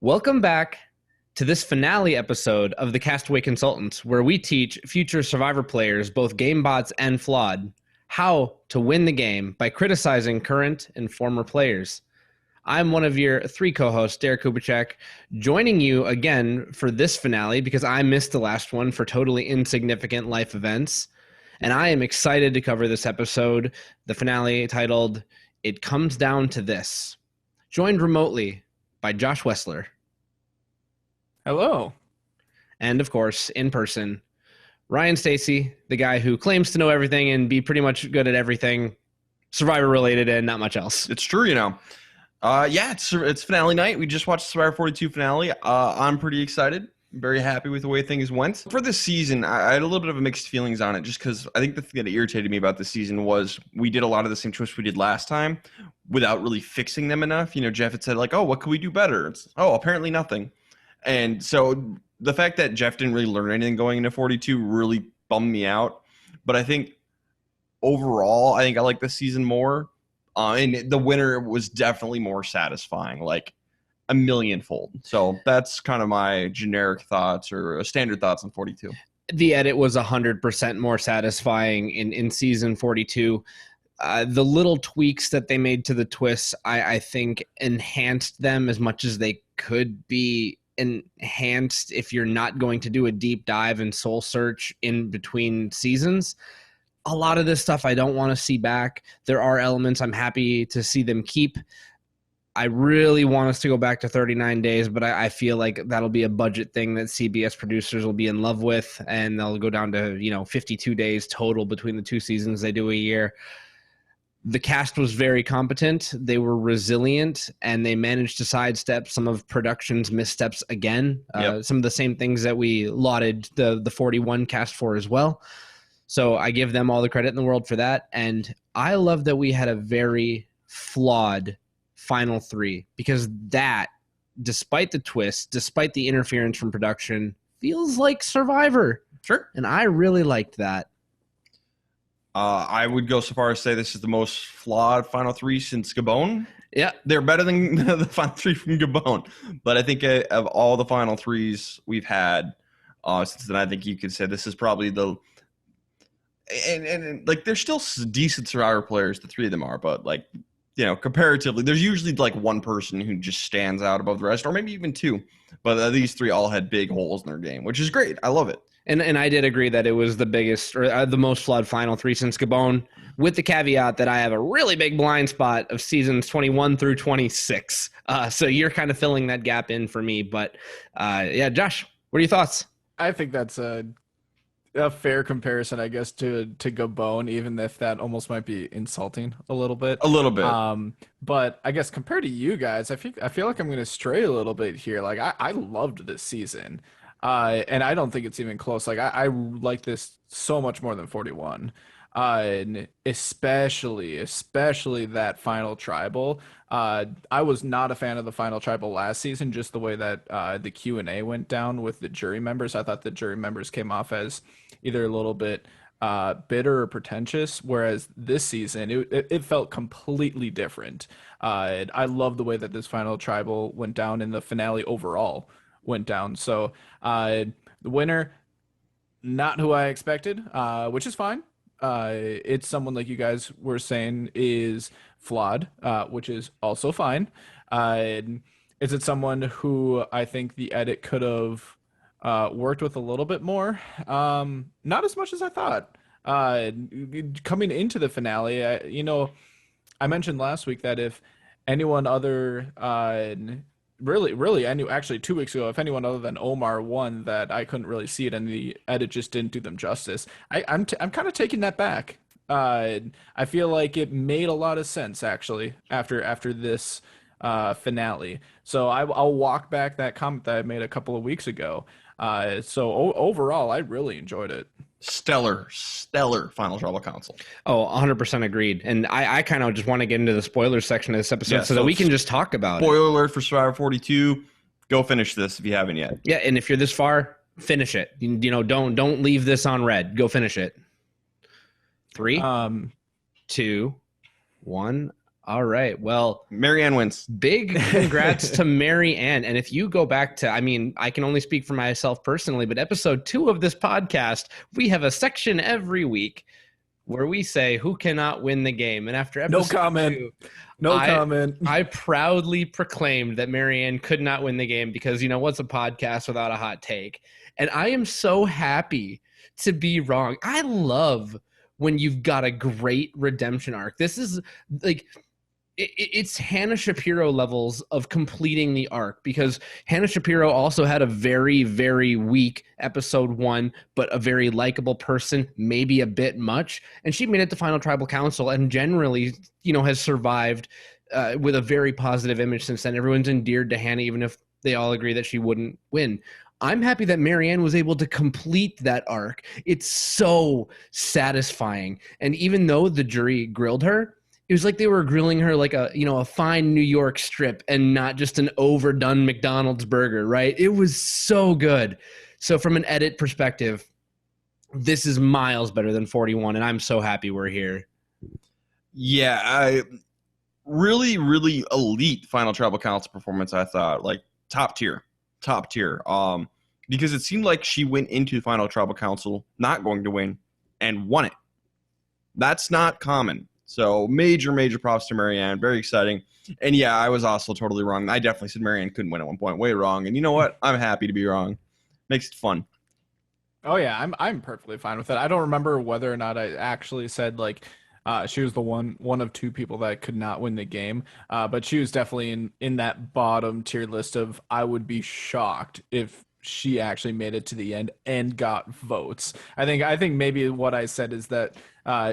Welcome back to this finale episode of the Castaway Consultants, where we teach future Survivor players, both game bots and flawed, how to win the game by criticizing current and former players. I'm one of your three co-hosts, Derek Kubicek, joining you again for this finale because I missed the last one for totally insignificant life events. And I am excited to cover this episode, the finale titled, It Comes Down to This. Joined remotely by Josh Wessler. Hello. And of course, in person, Ryan Stacy, the guy who claims to know everything and be pretty much good at everything Survivor related and not much else. It's true, it's finale night. We just watched the Survivor 42 finale. I'm pretty excited. I'm very happy with the way things went. For this season, I had a little bit of mixed feelings on it just because I think the thing that irritated me about this season was we did a lot of the same twists we did last time without really fixing them enough. You know, Jeff had said, like, oh, what could we do better? Apparently nothing. And so the fact that Jeff didn't really learn anything going into 42 really bummed me out. But I think overall, I like this season more. And the winner was definitely more satisfying, like a millionfold. So that's kind of my generic thoughts or standard thoughts on 42. The edit was 100% more satisfying in season 42. The little tweaks that they made to the twists, I think, enhanced them as much as they could be enhanced if you're not going to do a deep dive and soul search in between seasons. A lot of this stuff I don't want to see back. There are elements I'm happy to see them keep. I really want us to go back to 39 days, but I feel like that'll be a budget thing that CBS producers will be in love with, and they'll go down to 52 days total between the two seasons they do a year. The cast was very competent. They were resilient, and they managed to sidestep some of production's missteps again. Some of the same things that we lauded the 41 cast for as well. So I give them all the credit in the world for that. And I love that we had a very flawed final three, because that, despite the twist, despite the interference from production, feels like Survivor. Sure. And I really liked that. I would go so far as to say this is the most flawed final three since Gabon. Yeah. They're better than the final three from Gabon. But I think of all the final threes we've had since then, I think you could say this is probably the... And like, they're still decent Survivor players, the three of them are, but like, comparatively, there's usually like one person who just stands out above the rest, or maybe even two. But these three all had big holes in their game, which is great. I love it. And I did agree that it was the biggest or the most flawed final three since Gabon, with the caveat that I have a really big blind spot of seasons 21 through 26. So you're kind of filling that gap in for me. But Josh, what are your thoughts? I think that's a fair comparison, I guess, to Gabon, even if that almost might be insulting a little bit. A little bit. But I guess compared to you guys, I feel like I'm going to stray a little bit here. Like, I loved this season. And I don't think it's even close. Like, I like this so much more than 41. And especially that final tribal. I was not a fan of the final tribal last season, just the way that the Q&A went down with the jury members. I thought the jury members came off as either a little bit bitter or pretentious, whereas this season it felt completely different. I love the way that this final tribal went down, and the finale overall went down. So the winner, not who I expected, which is fine. It's someone, like you guys were saying, is flawed, which is also fine. Is it someone who I think the edit could have worked with a little bit more? Not as much as I thought. Coming into the finale, I mentioned last week that if anyone other actually 2 weeks ago, if anyone other than Omar won, that I couldn't really see it, and the edit just didn't do them justice. I'm kind of taking that back. I feel like it made a lot of sense, actually, after this finale. So I'll walk back that comment that I made a couple of weeks ago. So overall, I really enjoyed it. Stellar Final Tribal Council. Oh, 100% agreed. And I kind of just want to get into the spoilers section of this episode so that we can just talk about Spoiler alert for Survivor 42. Go finish this if you haven't yet. Yeah, and if you're this far, finish it. Don't leave this on red. Go finish it. 3, 2, 1. All right. Well, Marianne wins. big congrats to Marianne. And if you go back to, I mean, I can only speak for myself personally, but episode 2 of this podcast, we have a section every week where we say who cannot win the game. And after episode No comment. 2, No comment. I proudly proclaimed that Marianne could not win the game because, you know, what's a podcast without a hot take? And I am so happy to be wrong. I love when you've got a great redemption arc. This is like, it's Hannah Shapiro levels of completing the arc, because Hannah Shapiro also had a very, very weak episode 1, but a very likable person, maybe a bit much. And she made it to Final Tribal Council and generally, you know, has survived with a very positive image since then. Everyone's endeared to Hannah, even if they all agree that she wouldn't win. I'm happy that Marianne was able to complete that arc. It's so satisfying. And even though the jury grilled her, it was like they were grilling her like a, you know, a fine New York strip and not just an overdone McDonald's burger, right? It was so good. So from an edit perspective, this is miles better than 41, and I'm so happy we're here. Yeah, I really, really elite Final Tribal Council performance, I thought. Like, top tier. Because it seemed like she went into Final Tribal Council not going to win and won it. That's not common. So major props to Marianne. Very exciting. And yeah, I was also totally wrong. I definitely said Marianne couldn't win at one point. Way wrong. And you know what? I'm happy to be wrong. Makes it fun. Oh yeah, I'm perfectly fine with it. I don't remember whether or not I actually said like she was the one of 2 people that could not win the game. But she was definitely in that bottom tier list of I would be shocked if she actually made it to the end and got votes. I think maybe what I said is that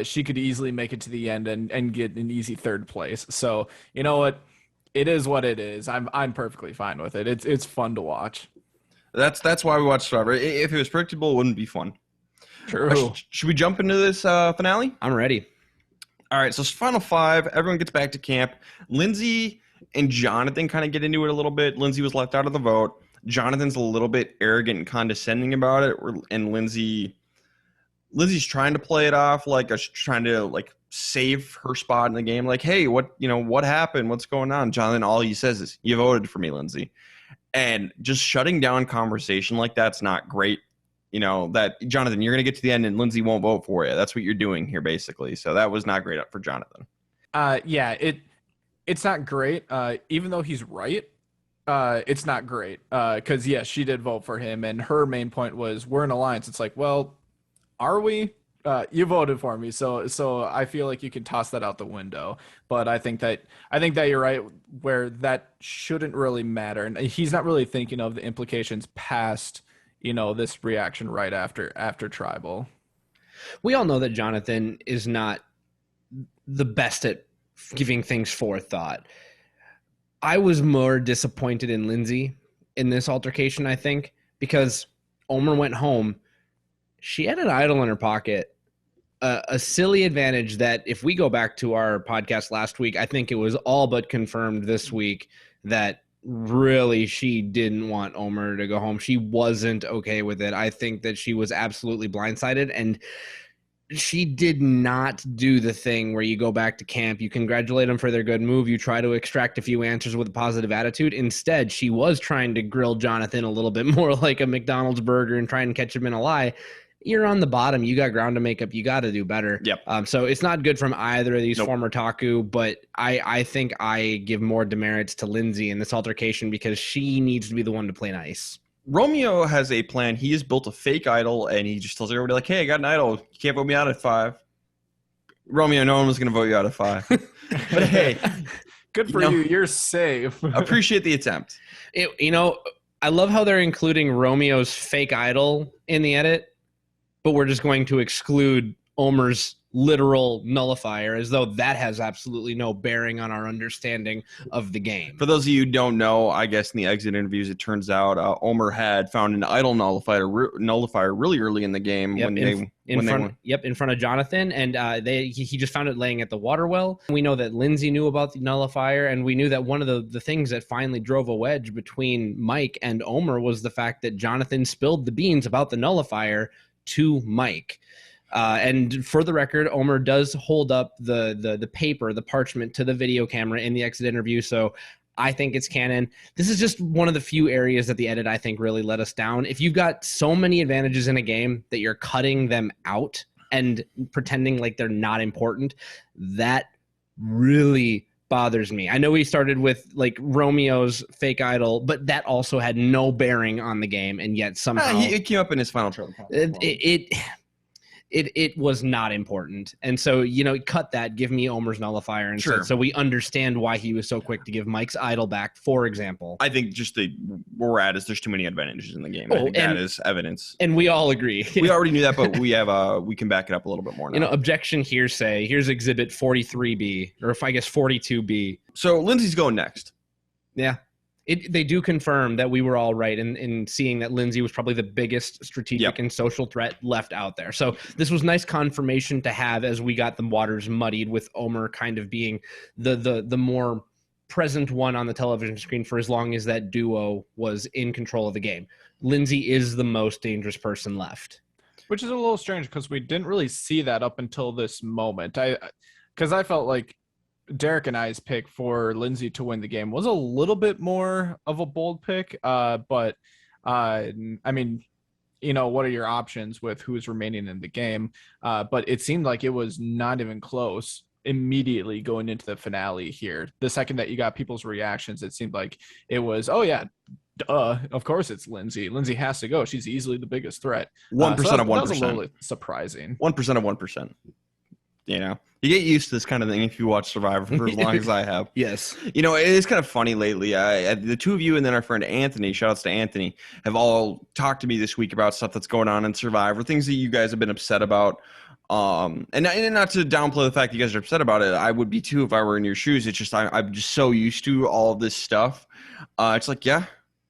she could easily make it to the end and get an easy 3rd place. So you know what? It is what it is. I'm perfectly fine with it. It's fun to watch. That's why we watch Survivor. If it was predictable, it wouldn't be fun. True. Should we jump into this finale? I'm ready. All right, so final 5. Everyone gets back to camp. Lindsay and Jonathan kind of get into it a little bit. Lindsay was left out of the vote. Jonathan's a little bit arrogant and condescending about it, and Lindsay's trying to play it off like trying to like save her spot in the game. Like, hey, what happened? What's going on? Jonathan, all he says is, "You voted for me, Lindsay," and just shutting down conversation like that's not great. You know that, Jonathan, you're gonna get to the end and Lindsay won't vote for you. That's what you're doing here, basically. So that was not great for Jonathan. Yeah, it's not great. Even though he's right. It's not great because yes, she did vote for him, and her main point was we're an alliance. It's like, well, are we? You voted for me, so I feel like you can toss that out the window. But I think that you're right where that shouldn't really matter, and he's not really thinking of the implications past this reaction right after tribal. We all know that Jonathan is not the best at giving things forethought. I was more disappointed in Lindsay in this altercation, I think, because Omer went home. She had an idol in her pocket, a silly advantage that if we go back to our podcast last week, I think it was all but confirmed this week that really she didn't want Omer to go home. She wasn't okay with it. I think that she was absolutely blindsided, and she did not do the thing where you go back to camp, you congratulate them for their good move, you try to extract a few answers with a positive attitude. Instead, she was trying to grill Jonathan a little bit more like a McDonald's burger and try and catch him in a lie. You're on the bottom. You got ground to make up. You got to do better. Yep. So it's not good from either of these former Taku, but I think I give more demerits to Lindsay in this altercation because she needs to be the one to play nice. Romeo has a plan. He has built a fake idol, and he just tells everybody, like, hey, I got an idol. You can't vote me out at 5. Romeo, no one was going to vote you out at 5. But hey. Good for you. You're safe. Appreciate the attempt. I love how they're including Romeo's fake idol in the edit, but we're just going to exclude Omer's literal nullifier as though that has absolutely no bearing on our understanding of the game. For those of you who don't know, I guess in the exit interviews, it turns out Omer had found an idol nullifier really early in the game. Yep, in front of Jonathan, and he just found it laying at the water well. We know that Lindsay knew about the nullifier, and we knew that one of the things that finally drove a wedge between Mike and Omer was the fact that Jonathan spilled the beans about the nullifier to Mike. And for the record, Omer does hold up the paper, the parchment, to the video camera in the exit interview. So I think it's canon. This is just one of the few areas that the edit, I think, really let us down. If you've got so many advantages in a game that you're cutting them out and pretending like they're not important, that really bothers me. I know we started with like Romeo's fake idol, but that also had no bearing on the game, and yet somehow it came up in his final trailer. It was not important. And so, cut that, give me Omer's nullifier instead. Sure. So we understand why he was so quick to give Mike's idol back, for example. I think just where we're at is there's too many advantages in the game. I think that is evidence. And we all agree. We already knew that, but we can back it up a little bit more now. Objection hearsay. Here's exhibit 43B, or if I guess 42B. So Lindsay's going next. Yeah. They do confirm that we were all right in seeing that Lindsay was probably the biggest strategic and social threat left out there. So this was nice confirmation to have as we got the waters muddied with Omer kind of being the more present one on the television screen for as long as that duo was in control of the game. Lindsay is the most dangerous person left. Which is a little strange because we didn't really see that up until this moment. Because I felt like Derek and I's pick for Lindsay to win the game was a little bit more of a bold pick. But I mean, what are your options with who's remaining in the game? But it seemed like it was not even close immediately going into the finale here. The second that you got people's reactions, it seemed like it was, oh yeah, duh, of course it's Lindsay. Lindsay has to go. She's easily the biggest threat. 1% of 1%. That was a little surprising. 1% of 1%. You get used to this kind of thing if you watch Survivor for as long as I have. Yes. It is kind of funny lately. The two of you and then our friend Anthony, shout outs to Anthony, have all talked to me this week about stuff that's going on in Survivor, things that you guys have been upset about. And not to downplay the fact that you guys are upset about it. I would be too if I were in your shoes. It's just I'm just so used to all of this stuff. It's like, yeah.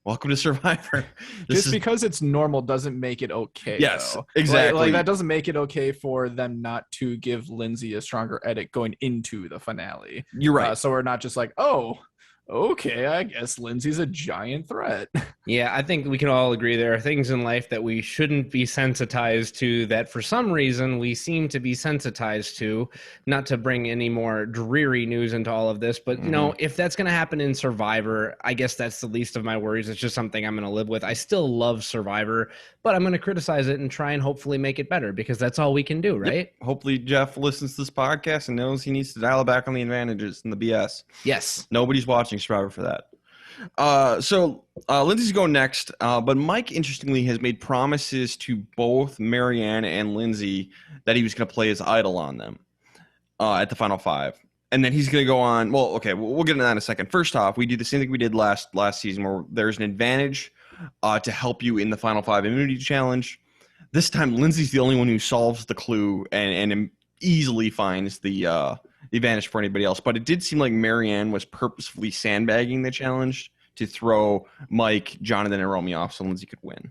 Welcome to Survivor. Because it's normal doesn't make it okay. Yes, though. exactly. Like that doesn't make it okay for them not to give Lindsay a stronger edit going into the finale. You're right. So we're not just like, oh, okay, I guess Lindsay's a giant threat. Yeah, I think we can all agree there are things in life that we shouldn't be sensitized to that for some reason we seem to be sensitized to. Not to bring any more dreary news into all of this, but if that's going to happen in Survivor, I guess that's the least of my worries. It's just something I'm going to live with. I still love Survivor, but I'm going to criticize it and try and hopefully make it better because that's all we can do, right? Yep. Hopefully Jeff listens to this podcast and knows he needs to dial it back on the advantages and the BS. Yes. Nobody's watching Survivor for that. So Lindsay's going next, but Mike, interestingly, has made promises to both Marianne and Lindsay that he was going to play his idol on them at the final five. And then he's going to go on. Well, okay, we'll get into that in a second. First off, we do the same thing we did last season where there's an advantage to help you in the final five immunity challenge. This time, Lindsay's the only one who solves the clue and easily finds the advantage for anybody else. But it did seem like Marianne was purposefully sandbagging the challenge to throw Mike, Jonathan, and Romeo off so Lindsay could win.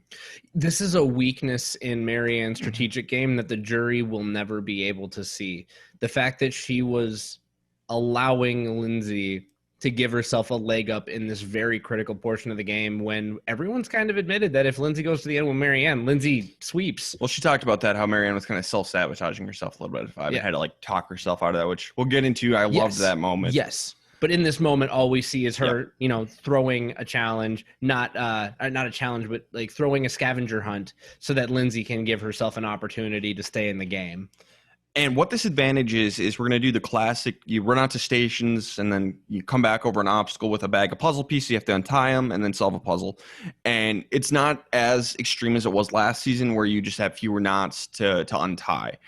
This is a weakness in Marianne's strategic game that the jury will never be able to see. The fact that she was allowing Lindsay to give herself a leg up in this very critical portion of the game when everyone's kind of admitted that if Lindsay goes to the end with Marianne, Lindsay sweeps. Well, she talked about that, how Marianne was kind of self-sabotaging herself a little bit. I had to like talk herself out of that, which we'll get into. I loved that moment. Yes. But in this moment, all we see is her, throwing a challenge, not a challenge, but like throwing a scavenger hunt so that Lindsay can give herself an opportunity to stay in the game. And what this advantage is we're going to do the classic, you run out to stations and then you come back over an obstacle with a bag of puzzle pieces. You have to untie them and then solve a puzzle. And it's not as extreme as it was last season where you just have fewer knots to untie.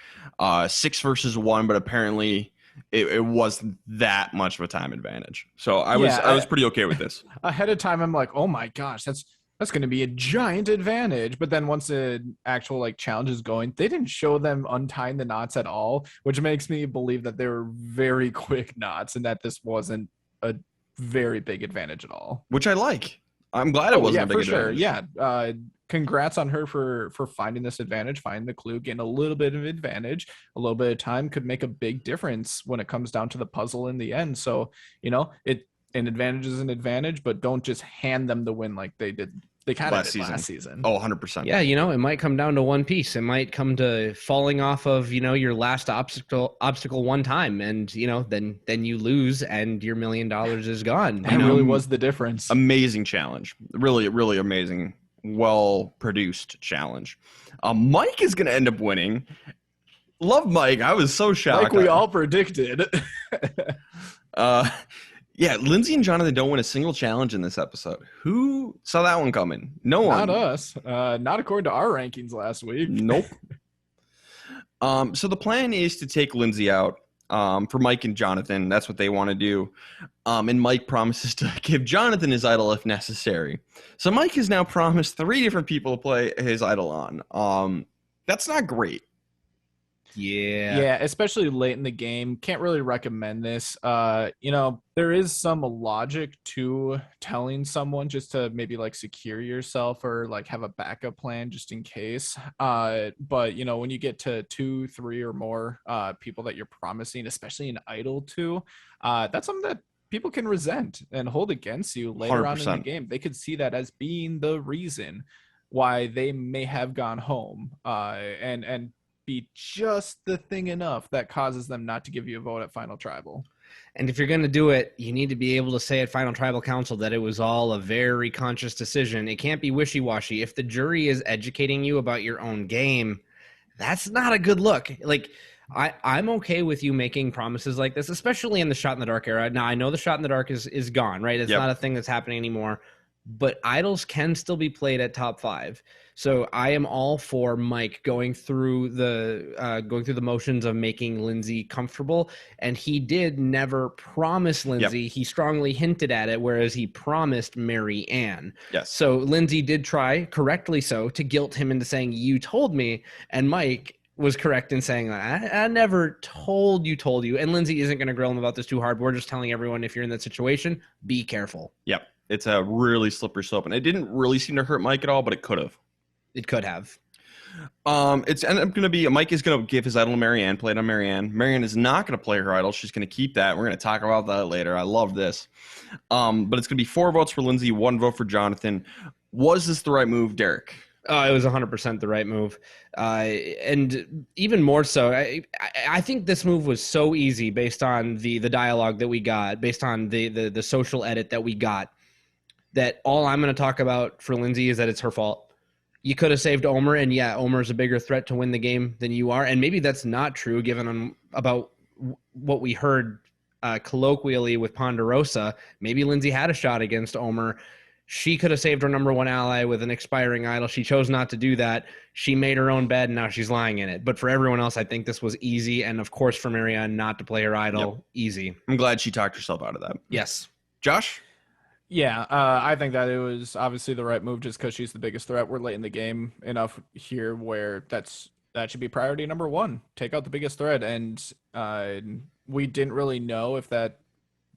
6 versus 1, but apparently it wasn't that much of a time advantage. So I was pretty okay with this. Ahead of time, I'm like, oh my gosh, that's going to be a giant advantage. But then once the actual challenge is going, they didn't show them untying the knots at all, which makes me believe that they were very quick knots and that this wasn't a very big advantage at all. Which I like. I'm glad it wasn't a big advantage. Yeah. Congrats on her for finding this advantage, finding the clue, getting a little bit of advantage. A little bit of time could make a big difference when it comes down to the puzzle in the end. So, an advantage is an advantage, but don't just hand them the win like they did They kind of last did last season. Oh, 100%. Yeah, it might come down to one piece. It might come to falling off of, your last obstacle one time, and then you lose and your $1 million is gone. That really was the difference. Amazing challenge. Really, really amazing. Well-produced challenge. Mike is going to end up winning. Love Mike. I was so shocked. Like we all predicted. Yeah, Lindsay and Jonathan don't win a single challenge in this episode. Who saw that one coming? No one. Not us. Not according to our rankings last week. Nope. So the plan is to take Lindsay out for Mike and Jonathan. That's what they want to do. And Mike promises to give Jonathan his idol if necessary. So Mike has now promised 3 different people to play his idol on. That's not great. Yeah, especially late in the game. Can't really recommend this. There is some logic to telling someone just to maybe like secure yourself or like have a backup plan just in case. But when you get to 2, 3 or more people that you're promising, especially an idol to, that's something that people can resent and hold against you later 100%. on in the game. They could see that as being the reason why they may have gone home and be just the thing enough that causes them not to give you a vote at Final Tribal. And if you're going to do it, you need to be able to say at Final Tribal Council that it was all a very conscious decision. It can't be wishy-washy. If the jury is educating you about your own game, that's not a good look. Like, I'm okay with you making promises like this, especially in the Shot in the Dark era. Now, I know the Shot in the Dark is gone, right? It's not a thing that's happening anymore. But idols can still be played at top 5. So I am all for Mike going through the motions of making Lindsay comfortable. And he did never promise Lindsay. Yep. He strongly hinted at it, whereas he promised Mary Ann. Yes. So Lindsay did try, correctly so, to guilt him into saying, you told me. And Mike was correct in saying that. I never told you. And Lindsay isn't going to grill him about this too hard. We're just telling everyone, if you're in that situation, be careful. Yep. It's a really slippery slope, and it didn't really seem to hurt Mike at all, but it could have. It could have. It's ended up going to be Mike is going to give his idol to Marianne, play it on Marianne. Marianne is not going to play her idol. She's going to keep that. We're going to talk about that later. I love this. But it's going to be 4 votes for Lindsay, 1 vote for Jonathan. Was this the right move, Derek? It was 100% the right move. And even more so, I think this move was so easy based on the dialogue that we got, based on the social edit that we got, that all I'm going to talk about for Lindsay is that it's her fault. You could have saved Omer, and yeah, Omer's a bigger threat to win the game than you are. And maybe that's not true given about what we heard colloquially with Ponderosa. Maybe Lindsay had a shot against Omer. She could have saved her number 1 ally with an expiring idol. She chose not to do that. She made her own bed, and now she's lying in it. But for everyone else, I think this was easy. And, of course, for Marianne not to play her idol, easy. I'm glad she talked herself out of that. Yes. Josh? Yeah, I think that it was obviously the right move just because she's the biggest threat. We're late in the game enough here where that should be priority number 1. Take out the biggest threat. And we didn't really know if that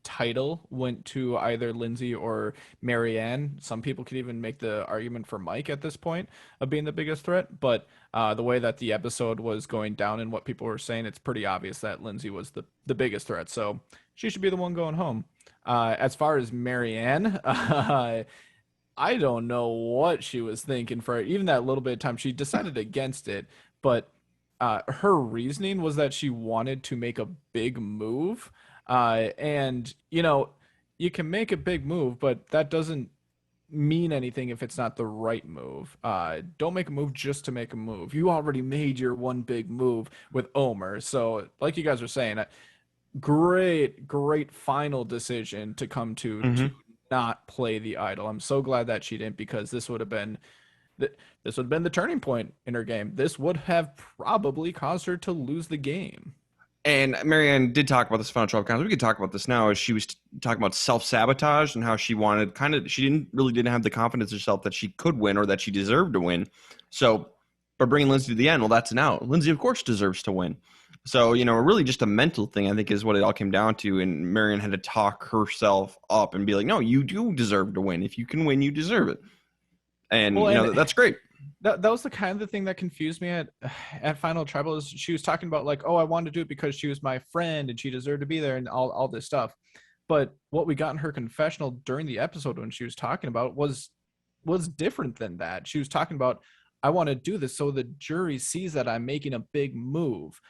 title went to either Lindsay or Marianne. Some people could even make the argument for Mike at this point of being the biggest threat. But the way that the episode was going down and what people were saying, it's pretty obvious that Lindsay was the biggest threat. So she should be the one going home. As far as Marianne, I don't know what she was thinking for even that little bit of time. She decided against it, but her reasoning was that she wanted to make a big move. And, you can make a big move, but that doesn't mean anything if it's not the right move. Don't make a move just to make a move. You already made your one big move with Omer. So like you guys were saying, great final decision to come to not play the idol. I'm so glad that she didn't, because this would have been the turning point in her game. This would have probably caused her to lose the game. And Marianne did talk about this Final Tribal Council. We could talk about this now, as she was talking about self-sabotage and how she wanted she didn't have the confidence in herself that she could win or that she deserved to win. So by bringing Lindsay to the end, well, that's an out. Lindsay, of course, deserves to win. So, really just a mental thing, I think, is what it all came down to. And Marianne had to talk herself up and be like, no, you do deserve to win. If you can win, you deserve it. And, that's great. That was the kind of the thing that confused me at Final Tribal. Is she was talking about like, oh, I wanted to do it because she was my friend and she deserved to be there and all this stuff. But what we got in her confessional during the episode when she was talking about was was different than that. She was talking about, I want to do this so the jury sees that I'm making a big move.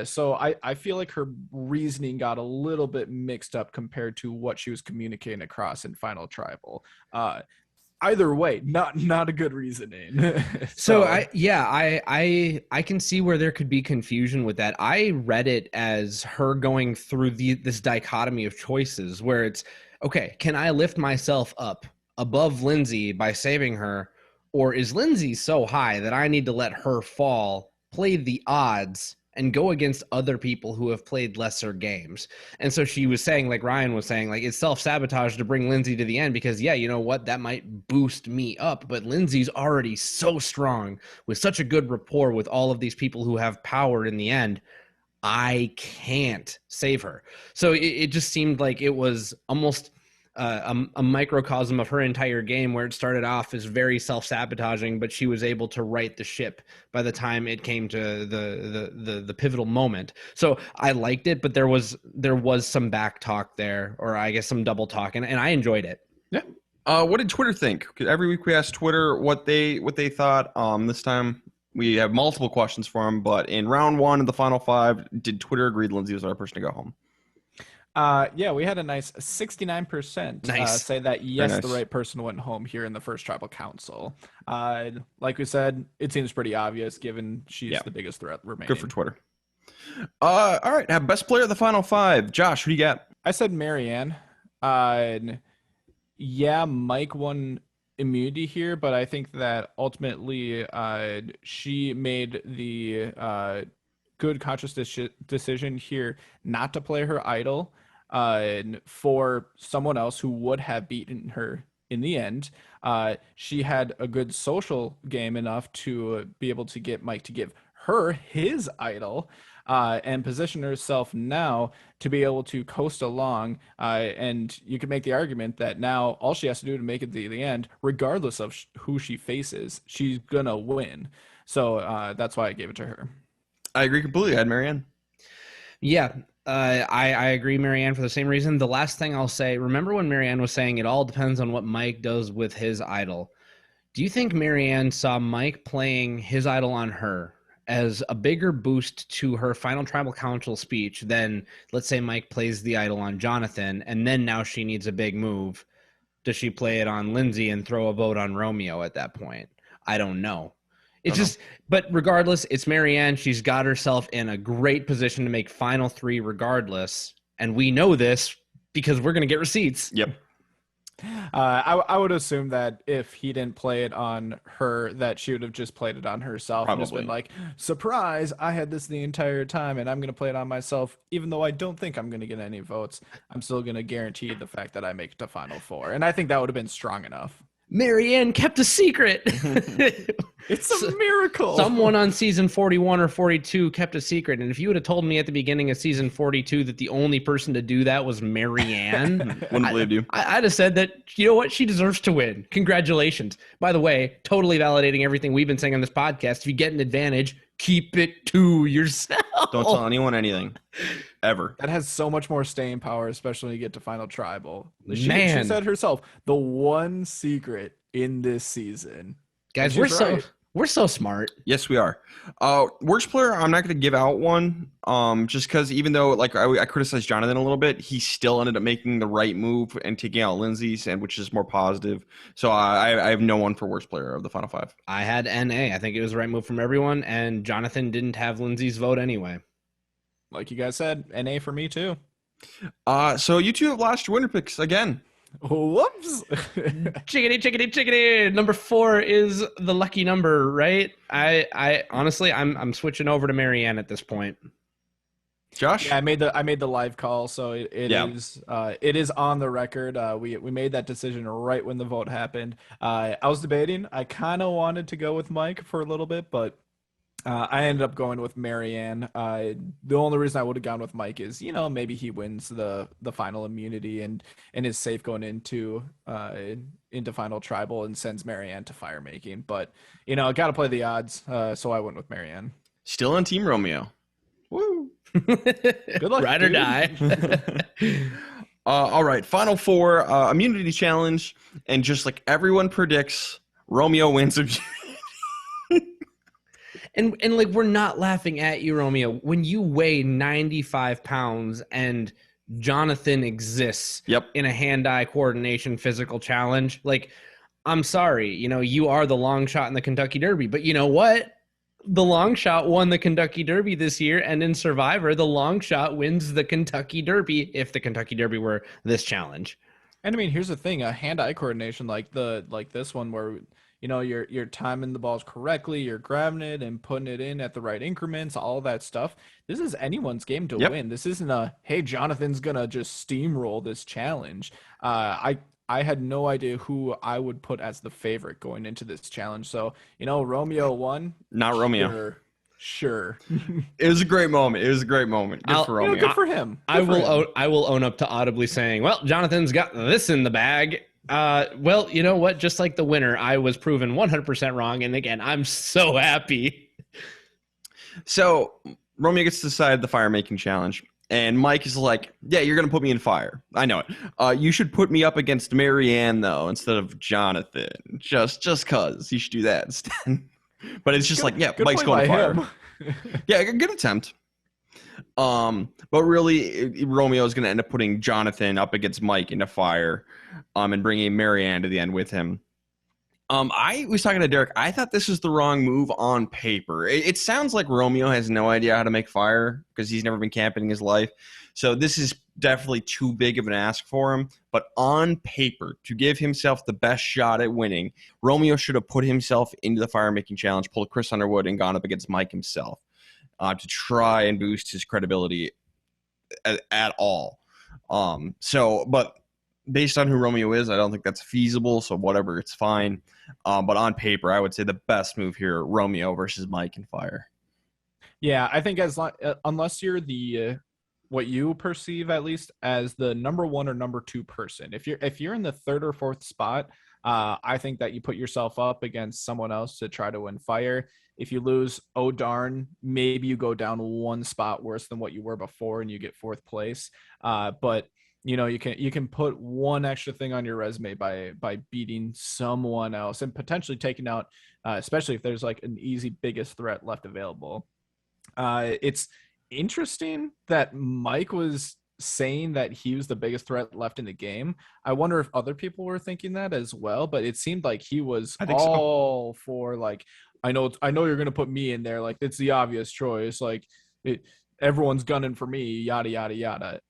So I feel like her reasoning got a little bit mixed up compared to what she was communicating across in Final Tribal. Either way, not a good reasoning. So I can see where there could be confusion with that. I read it as her going through this dichotomy of choices where it's, okay, can I lift myself up above Lindsay by saving her, or is Lindsay so high that I need to let her fall, play the odds, and go against other people who have played lesser games? And so she was saying, like Ryan was saying, like, it's self-sabotage to bring Lindsay to the end because, yeah, you know what? That might boost me up. But Lindsay's already so strong with such a good rapport with all of these people who have power in the end. I can't save her. So it just seemed like it was almost a microcosm of her entire game, where it started off as very self-sabotaging, but she was able to right the ship by the time it came to the pivotal moment. So I liked it, but there was some back talk there, or I guess some double talk, and I enjoyed it. Yeah. What did Twitter think? Every week we ask Twitter what they thought. This time we have multiple questions for them, but in round 1 of the final 5, did Twitter agree Lindsay was our person to go home? Yeah, we had a nice 69% say that yes, the right person went home here in the first tribal council. Like we said, it seems pretty obvious given she's the biggest threat remaining. Good for Twitter. All right, have best player of the final 5. Josh, who do you got? I said Marianne. Yeah, Mike won immunity here, but I think that ultimately she made the good conscious decision here not to play her idol for someone else who would have beaten her in the end. She had a good social game enough to be able to get Mike to give her his idol and position herself now to be able to coast along. And you can make the argument that now all she has to do to make it to the end, regardless of who she faces, she's going to win. So that's why I gave it to her. I agree completely. I had Marianne. Yeah, I agree, Marianne, for the same reason. The last thing I'll say, remember when Marianne was saying it all depends on what Mike does with his idol. Do you think Marianne saw Mike playing his idol on her as a bigger boost to her final tribal council speech than, let's say, Mike plays the idol on Jonathan, and then now she needs a big move? Does she play it on Lindsay and throw a vote on Romeo at that point? I don't know. It's just, but regardless, it's Marianne. She's got herself in a great position to make final 3 regardless. And we know this because we're going to get receipts. Yep. I would assume that if he didn't play it on her, that she would have just played it on herself. Probably. And just been like, surprise, I had this the entire time and I'm going to play it on myself. Even though I don't think I'm going to get any votes, I'm still going to guarantee the fact that I make it to final 4. And I think that would have been strong enough. Marianne kept a secret. It's a miracle. Someone on season 41 or 42 kept a secret. And if you would have told me at the beginning of season 42 that the only person to do that was Marianne, wouldn't believe you. I'd have said that, you know what? She deserves to win. Congratulations. By the way, totally validating everything we've been saying on this podcast. If you get an advantage, keep it to yourself. Don't tell anyone anything. Ever. That has so much more staying power, especially when you get to Final Tribal. She said herself, the one secret in this season. Guys, we're so smart. Yes, we are. Worst player, I'm not going to give out one. Just because even though like I criticized Jonathan a little bit, he still ended up making the right move and taking out Lindsay's, and which is more positive. So I have no one for worst player of the final 5. I had NA. I think it was the right move from everyone, and Jonathan didn't have Lindsay's vote anyway. Like you guys said, NA for me too. So you two have lost your winner picks again. Whoops. Chickadee. Number 4 is the lucky number, right? I honestly, I'm switching over to Marianne at this point. Josh? Yeah, I made the live call, so it is on the record. We made that decision right when the vote happened. I was debating. I kind of wanted to go with Mike for a little bit, but I ended up going with Marianne. The only reason I would have gone with Mike is, maybe he wins the final immunity and is safe going into final tribal and sends Marianne to fire making. But I got to play the odds, so I went with Marianne. Still on Team Romeo. Woo! Good luck. Ride or die. All right, final four, immunity challenge, and just like everyone predicts, Romeo wins. And like, we're not laughing at you, Romeo. When you weigh 95 pounds and Jonathan exists in a hand-eye coordination physical challenge, like, I'm sorry, you are the long shot in the Kentucky Derby, but you know what? The long shot won the Kentucky Derby this year, and in Survivor, the long shot wins the Kentucky Derby if the Kentucky Derby were this challenge. And I mean, here's the thing: a hand-eye coordination like this one, where you're timing the balls correctly, you're grabbing it and putting it in at the right increments, all that stuff. This is anyone's game to win. This isn't a hey, Jonathan's gonna just steamroll this challenge. I had no idea who I would put as the favorite going into this challenge. So, Romeo won. Not Romeo. Sure. It was a great moment. Good for Romeo. Good for him. I will own up to audibly saying, well, Jonathan's got this in the bag. Well, you know what? Just like the winner, I was proven 100% wrong. And again, I'm so happy. So Romeo gets to decide the fire making challenge. And Mike is like, yeah, you're going to put me in fire. I know it. You should put me up against Marianne, though, instead of Jonathan. Just because. You should do that instead. But it's just Mike's going to fire. Yeah, good attempt. But really, Romeo is going to end up putting Jonathan up against Mike into fire and bringing Marianne to the end with him. I was talking to Derek. I thought this was the wrong move on paper. It sounds like Romeo has no idea how to make fire because he's never been camping in his life. So this is definitely too big of an ask for him. But on paper, to give himself the best shot at winning, Romeo should have put himself into the fire-making challenge, pulled Chris Underwood, and gone up against Mike himself to try and boost his credibility at all. But based on who Romeo is, I don't think that's feasible. So whatever, it's fine. But on paper, I would say the best move here, Romeo versus Mike in fire. Yeah, I think unless you're the what you perceive at least as the number one or number two person, if you're in the third or fourth spot, I think that you put yourself up against someone else to try to win fire. If you lose, oh darn, maybe you go down one spot worse than what you were before and you get fourth place. But you can put one extra thing on your resume by beating someone else and potentially taking out, especially if there's like an easy biggest threat left available. It's interesting that Mike was saying that he was the biggest threat left in the game. I wonder if other people were thinking that as well, but it seemed like he was all for like, I know you're going to put me in there. Like, it's the obvious choice. Like, everyone's gunning for me, yada, yada, yada.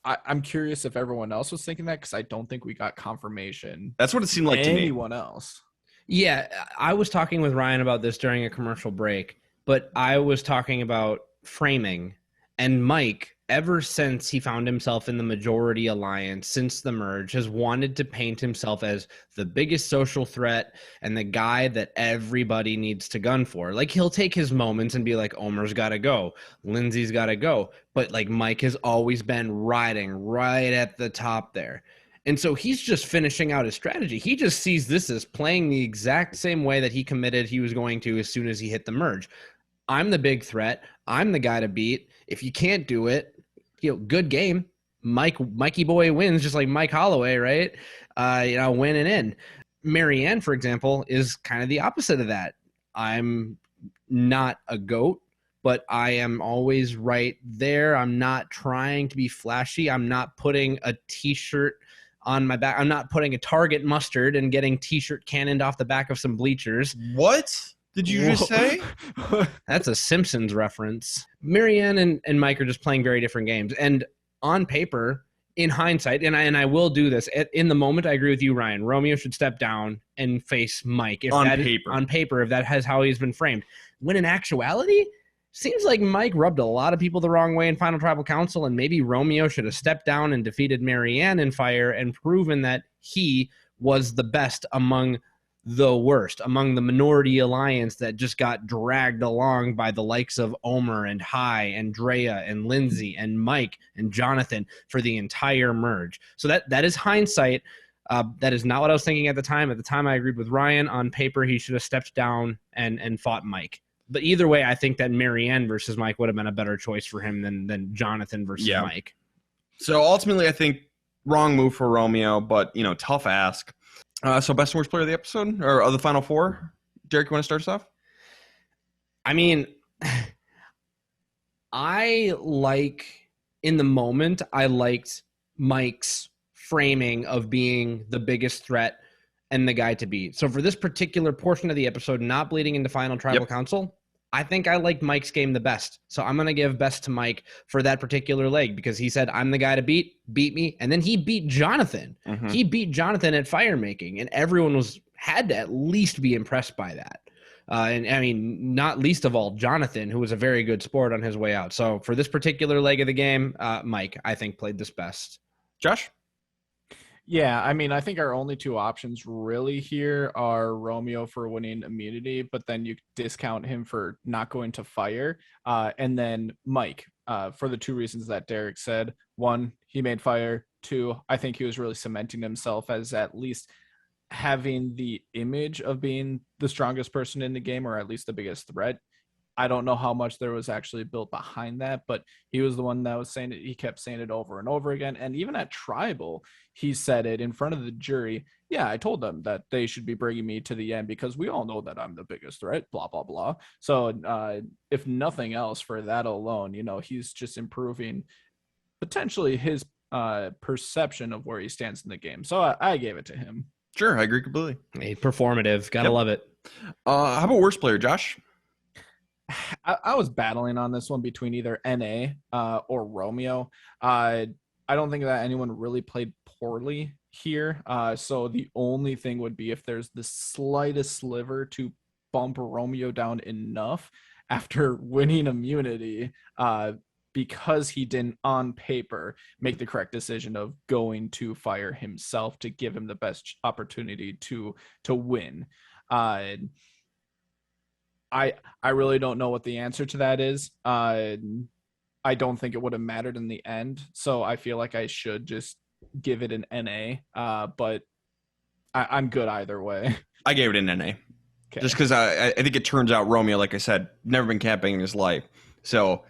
I'm curious if everyone else was thinking that because I don't think we got confirmation. That's what it seemed like to me. Anyone else? Yeah, I was talking with Ryan about this during a commercial break, but I was talking about framing. And Mike, ever since he found himself in the majority alliance, since the merge, has wanted to paint himself as the biggest social threat and the guy that everybody needs to gun for. Like, he'll take his moments and be like, Omer's got to go, Lindsay's got to go. But like, Mike has always been riding right at the top there. And so he's just finishing out his strategy. He just sees this as playing the exact same way that he committed he was going to as soon as he hit the merge. I'm the big threat. I'm the guy to beat. If you can't do it, good game. Mikey boy wins, just like Mike Holloway, right? Winning in. Marianne, for example, is kind of the opposite of that. I'm not a goat, but I am always right there. I'm not trying to be flashy. I'm not putting a T-shirt on my back. I'm not putting a Target mustard and getting T-shirt cannoned off the back of some bleachers. What did you just say? That's a Simpsons reference. Marianne and Mike are just playing very different games. And on paper, in hindsight, and I will do this, in the moment, I agree with you, Ryan. Romeo should step down and face Mike. On paper, if that has how he's been framed. When in actuality, seems like Mike rubbed a lot of people the wrong way in Final Tribal Council, and maybe Romeo should have stepped down and defeated Marianne in fire and proven that he was the best among the worst, among the minority alliance that just got dragged along by the likes of Omer and Hai and Drea and Lindsay and Mike and Jonathan for the entire merge. So that is hindsight. That is not what I was thinking at the time. At the time, I agreed with Ryan. On paper, he should have stepped down and fought Mike. But either way, I think that Marianne versus Mike would have been a better choice for him than Jonathan versus Mike. So ultimately, I think Wrong move for Romeo, but, tough ask. So best and worst player of the episode, or of the final four? Derek, you want to start us off? I mean, in the moment, I liked Mike's framing of being the biggest threat and the guy to beat. So for this particular portion of the episode, not bleeding into Final Tribal Council, I think I liked Mike's game the best. So I'm going to give best to Mike for that particular leg because he said, I'm the guy to beat me. And then he beat Jonathan. Mm-hmm. He beat Jonathan at fire making, and everyone had to at least be impressed by that. And I mean, not least of all, Jonathan, who was a very good sport on his way out. So for this particular leg of the game, Mike, I think, played this best. Josh? Yeah, I mean, I think our only two options really here are Romeo for winning immunity, but then you discount him for not going to fire. And then Mike, for the two reasons that Derek said. One, he made fire. Two, I think he was really cementing himself as at least having the image of being the strongest person in the game, or at least the biggest threat. I don't know how much there was actually built behind that, but he was the one that was saying it. He kept saying it over and over again. And even at Tribal, he said it in front of the jury. Yeah, I told them that they should be bringing me to the end because we all know that I'm the biggest threat, blah, blah, blah. So if nothing else for that alone, he's just improving potentially his perception of where he stands in the game. So I gave it to him. Sure, I agree completely. Hey, performative. Gotta love it. How about worst player, Josh? I was battling on this one between either NA or Romeo. I don't think that anyone really played poorly here. So the only thing would be if there's the slightest sliver to bump Romeo down enough after winning immunity, because he didn't on paper make the correct decision of going to fire himself to give him the best opportunity to win. I really don't know what the answer to that is. I don't think it would have mattered in the end, so I feel like I should just give it an NA. But I'm good either way. I gave it an NA, just because I think it turns out Romeo, like I said, never been camping in his life. So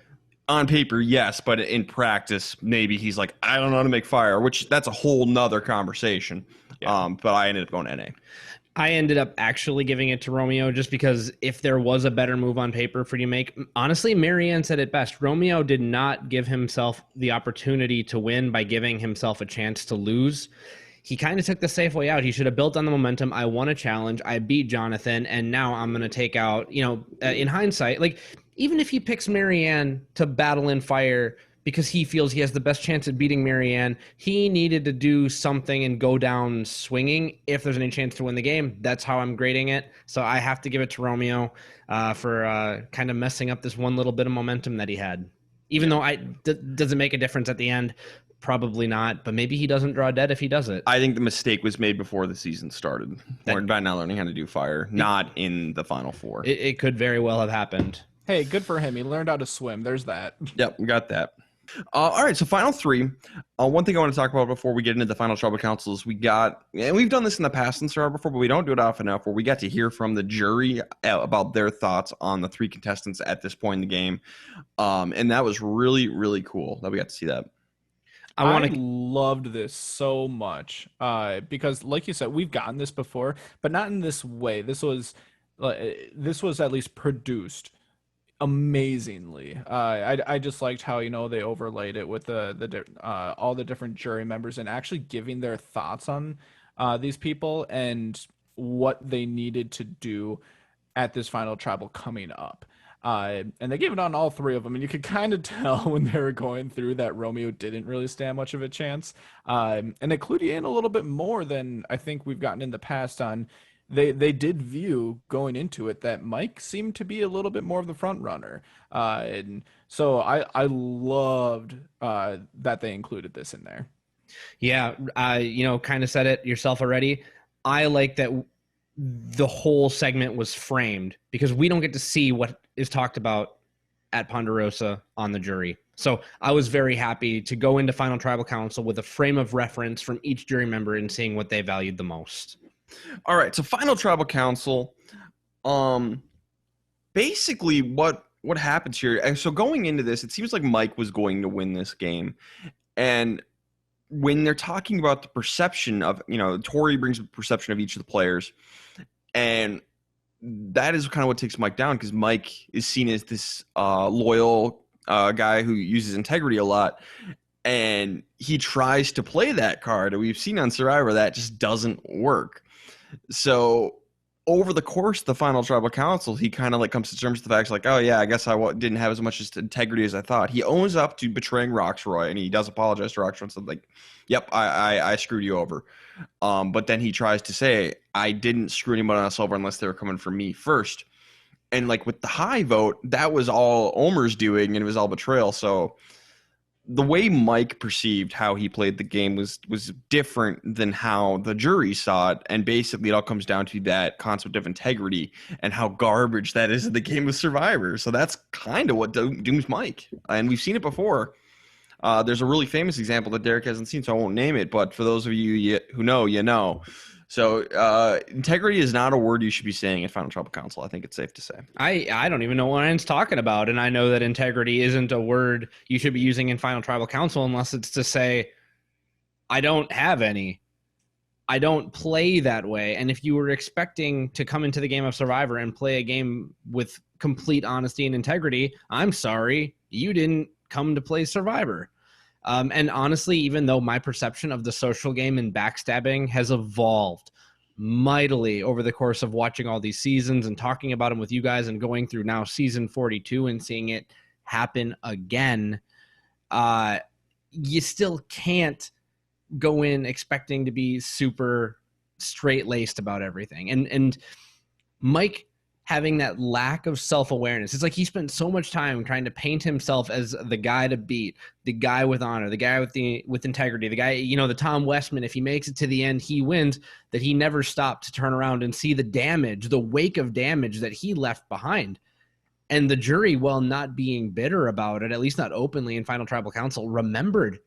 on paper, yes, but in practice, maybe he's like, I don't know how to make fire, which that's a whole nother conversation. Yeah. But I ended up going NA. I ended up actually giving it to Romeo just because if there was a better move on paper for you to make, honestly, Marianne said it best. Romeo did not give himself the opportunity to win by giving himself a chance to lose. He kind of took the safe way out. He should have built on the momentum. I won a challenge. I beat Jonathan, and now I'm going to take out, in hindsight, like even if he picks Marianne to battle in fire because he feels he has the best chance at beating Marianne, he needed to do something and go down swinging if there's any chance to win the game. That's how I'm grading it. So I have to give it to Romeo for kind of messing up this one little bit of momentum that he had. Even though does it make a difference at the end? Probably not, but maybe he doesn't draw dead if he does it. I think the mistake was made before the season started, or by not learning how to do fire, not in the Final Four. It could very well have happened. Hey, good for him. He learned how to swim. There's that. Yep, we got that. All right, so final three. One thing I want to talk about before we get into the Final Tribal Council is and we've done this in the past in Survivor before, but we don't do it often enough, where we get to hear from the jury about their thoughts on the three contestants at this point in the game. And that was really, really cool that we got to see that. I loved this so much because, like you said, we've gotten this before, but not in this way. This was at least produced amazingly. I just liked how they overlaid it with all the different jury members and actually giving their thoughts on these people and what they needed to do at this final tribal coming up. And they gave it on all three of them, and you could kind of tell when they were going through that Romeo didn't really stand much of a chance. And they clued you in a little bit more than I think we've gotten in the past on. They did view going into it that Mike seemed to be a little bit more of the front runner. And so I loved that they included this in there. Yeah, kind of said it yourself already. I like that the whole segment was framed because we don't get to see what is talked about at Ponderosa on the jury. So I was very happy to go into Final Tribal Council with a frame of reference from each jury member and seeing what they valued the most. All right, so Final Tribal Council, basically what happens here, and so going into this, it seems like Mike was going to win this game, and when they're talking about the perception of, Tori brings the perception of each of the players, and that is kind of what takes Mike down, because Mike is seen as this loyal guy who uses integrity a lot, and he tries to play that card, and we've seen on Survivor that just doesn't work. So over the course of the final tribal council, he kind of like comes to terms with the facts, like, oh yeah, I guess I didn't have as much integrity as I thought. He owns up to betraying Roxroy, and he does apologize to Roxroy and said, like, yep, I screwed you over. But then he tries to say, I didn't screw anyone else over unless they were coming for me first. And like with the high vote, that was all Omer's doing, and it was all betrayal. So the way Mike perceived how he played the game was different than how the jury saw it. And basically it all comes down to that concept of integrity and how garbage that is in the game of Survivor. So that's kind of what dooms Mike. And we've seen it before. There's a really famous example that Derek hasn't seen, so I won't name it. But for those of you who know, you know. So integrity is not a word you should be saying at Final Tribal Council. I think it's safe to say. I don't even know what Ryan's talking about. And I know that integrity isn't a word you should be using in Final Tribal Council unless it's to say, I don't have any. I don't play that way. And if you were expecting to come into the game of Survivor and play a game with complete honesty and integrity, I'm sorry, you didn't come to play Survivor. And honestly, even though my perception of the social game and backstabbing has evolved mightily over the course of watching all these seasons and talking about them with you guys and going through now season 42 and seeing it happen again, you still can't go in expecting to be super straight-laced about everything. And Mike having that lack of self-awareness. It's like he spent so much time trying to paint himself as the guy to beat, the guy with honor, the guy with integrity, the guy, the Tom Westman, if he makes it to the end, he wins, that he never stopped to turn around and see the damage, the wake of damage that he left behind. And the jury, while not being bitter about it, at least not openly in Final Tribal Council, remembered,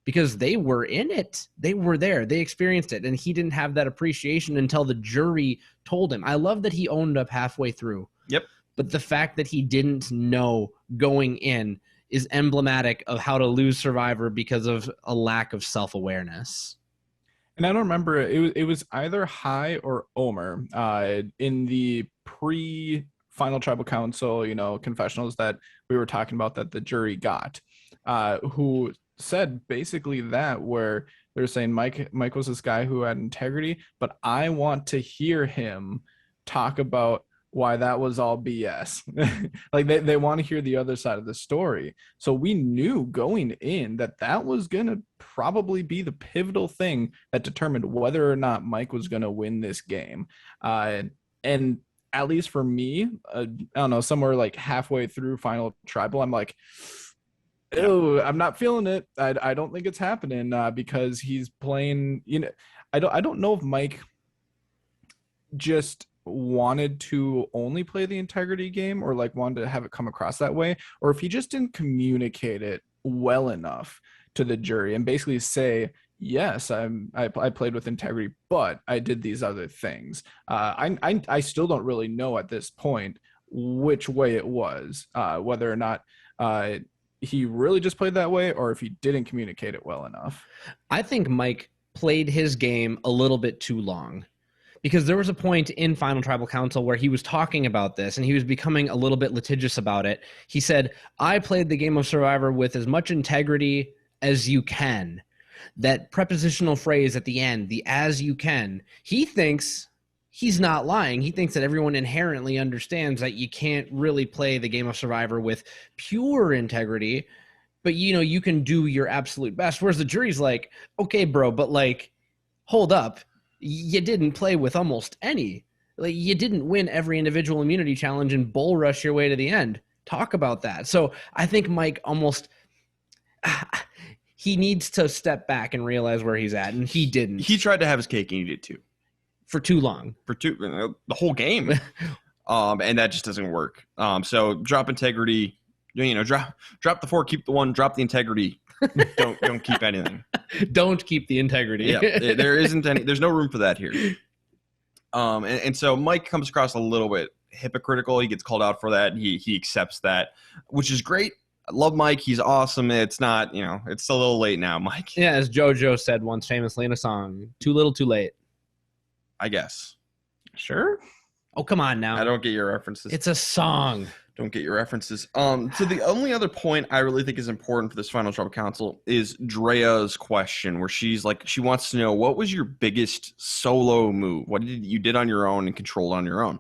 because they were in it. They were there. They experienced it. And he didn't have that appreciation until the jury told him. I love that he owned up halfway through. Yep. But the fact that he didn't know going in is emblematic of how to lose Survivor because of a lack of self-awareness. And I don't remember, it was either High or Omer in the pre-Final Tribal Council, confessionals that we were talking about that the jury got, who said basically that, where they're saying Mike was this guy who had integrity, but I want to hear him talk about why that was all BS. Like they want to hear the other side of the story. So we knew going in that was going to probably be the pivotal thing that determined whether or not Mike was going to win this game. And at least for me, I don't know, somewhere like halfway through Final Tribal, I'm like, ew, I'm not feeling it. I don't think it's happening because he's playing, I don't know if Mike just wanted to only play the integrity game or like wanted to have it come across that way, or if he just didn't communicate it well enough to the jury and basically say, yes, I played with integrity, but I did these other things. I still don't really know at this point which way it was, whether or not he really just played that way or if he didn't communicate it well enough. I think Mike played his game a little bit too long, because there was a point in Final Tribal Council where he was talking about this and he was becoming a little bit litigious about it. He said, I played the game of Survivor with as much integrity as you can. That prepositional phrase at the end, the as you can, he thinks he's not lying. He thinks that everyone inherently understands that you can't really play the game of Survivor with pure integrity, but you can do your absolute best. Whereas the jury's like, okay, bro, but like, hold up. You didn't play with almost any. Like, you didn't win every individual immunity challenge and bull rush your way to the end. Talk about that. So I think Mike almost he needs to step back and realize where he's at, and he didn't. He tried to have his cake and he did too. For too long. The whole game. And that just doesn't work. So drop integrity, drop the 4, keep the 1, drop the integrity. Don't keep anything. Don't keep the integrity. Yeah, there's no room for that here. And so Mike comes across a little bit hypocritical. He gets called out for that. He accepts that, which is great. I love Mike. He's awesome. It's not, it's a little late now, Mike. Yeah, as JoJo said once famously in a song, too little, too late. I guess. Sure. Oh, come on now. I don't get your references. It's a song. Don't get your references. So the only other point I really think is important for this Final Tribal Council is Drea's question, where she's like, she wants to know, what was your biggest solo move? What did you did on your own and controlled on your own?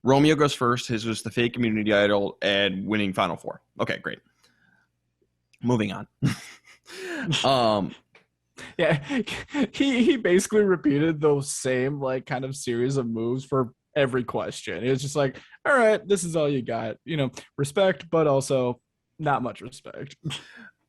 Romeo goes first. His was the fake community idol and winning Final Four. Okay, great. Moving on. Yeah, he basically repeated those same like kind of series of moves for every question. It was just like, all right, this is all you got. Respect, but also not much respect.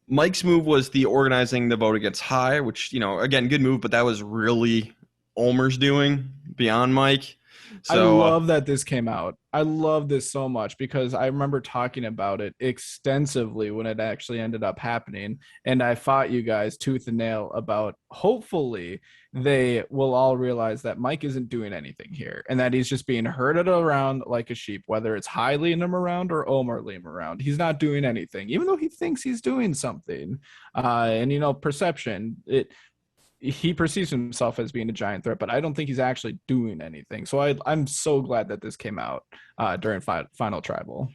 Mike's move was the organizing the vote against High, which, again, good move, but that was really Ulmer's doing beyond Mike. So, I love that this came out. I love this so much because I remember talking about it extensively when it actually ended up happening. And I fought you guys tooth and nail about hopefully they will all realize that Mike isn't doing anything here and that he's just being herded around like a sheep, whether it's High leading him around or Omar leading him around. He's not doing anything, even though he thinks he's doing something. Perception, he perceives himself as being a giant threat, but I don't think he's actually doing anything. So I'm so glad that this came out during Final Tribal.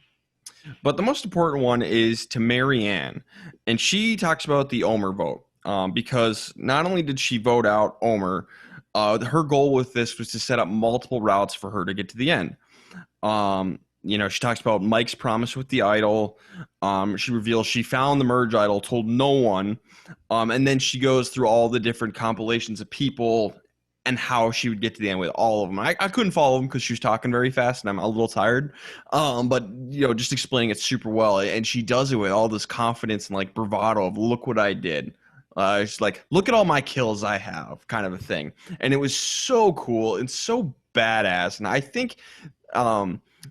But the most important one is to Marianne, and she talks about the Omer vote because not only did she vote out Omer, her goal with this was to set up multiple routes for her to get to the end. She talks about Mike's promise with the idol. She reveals she found the merge idol, told no one. And then she goes through all the different compilations of people and how she would get to the end with all of them. I couldn't follow them because she was talking very fast and I'm a little tired. But just explaining it super well. And she does it with all this confidence and like bravado of look what I did. She's like, look at all my kills I have, kind of a thing. And it was so cool and so badass. And I think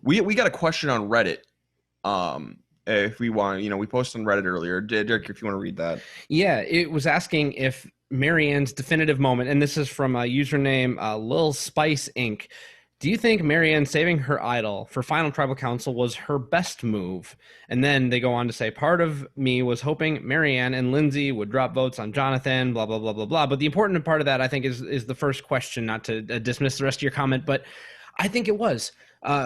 we got a question on Reddit. If we want, we posted on Reddit earlier. Derek, if you want to read that. Yeah, it was asking if Marianne's definitive moment, and this is from a username Lil Spice Inc. Do you think Marianne saving her idol for Final Tribal Council was her best move? And then they go on to say, part of me was hoping Marianne and Lindsay would drop votes on Jonathan, blah, blah, blah, blah, blah. But the important part of that, I think, is the first question, not to dismiss the rest of your comment, but I think it was.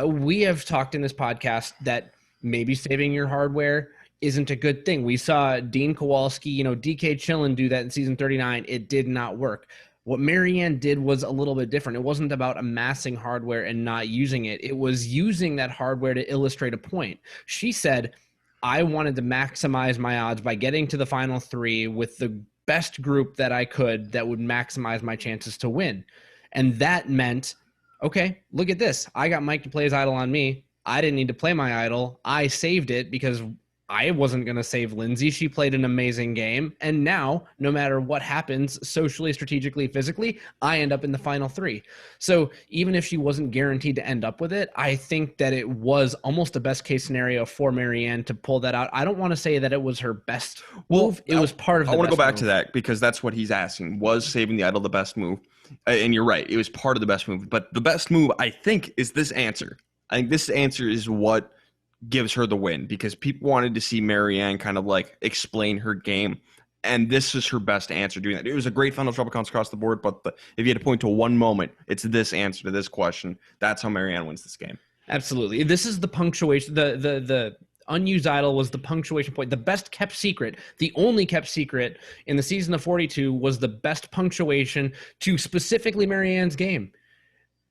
We have talked in this podcast that maybe saving your hardware isn't a good thing. We saw Dean Kowalski, DK Chillin do that in season 39. It did not work. What Marianne did was a little bit different. It wasn't about amassing hardware and not using it. It was using that hardware to illustrate a point. She said, I wanted to maximize my odds by getting to the final three with the best group that I could that would maximize my chances to win. And that meant, okay, look at this. I got Mike to play his idol on me. I didn't need to play my idol. I saved it because I wasn't going to save Lindsay. She played an amazing game. And now, no matter what happens socially, strategically, physically, I end up in the final three. So even if she wasn't guaranteed to end up with it, I think that it was almost a best case scenario for Marianne to pull that out. I don't want to say that it was her best move. It was part of the I want to go back move. to that because that's what he's asking. Was saving the idol the best move? And you're right. It was part of the best move. But the best move, I think, is this answer. I think this answer is what gives her the win because people wanted to see Marianne kind of like explain her game. And this is her best answer doing that. It was a great Final Tribal Council across the board, but if you had to point to one moment, it's this answer to this question. That's how Marianne wins this game. Absolutely. This is the punctuation. The unused idol was the punctuation point. The best kept secret, the only kept secret in the season of 42 was the best punctuation to specifically Marianne's game.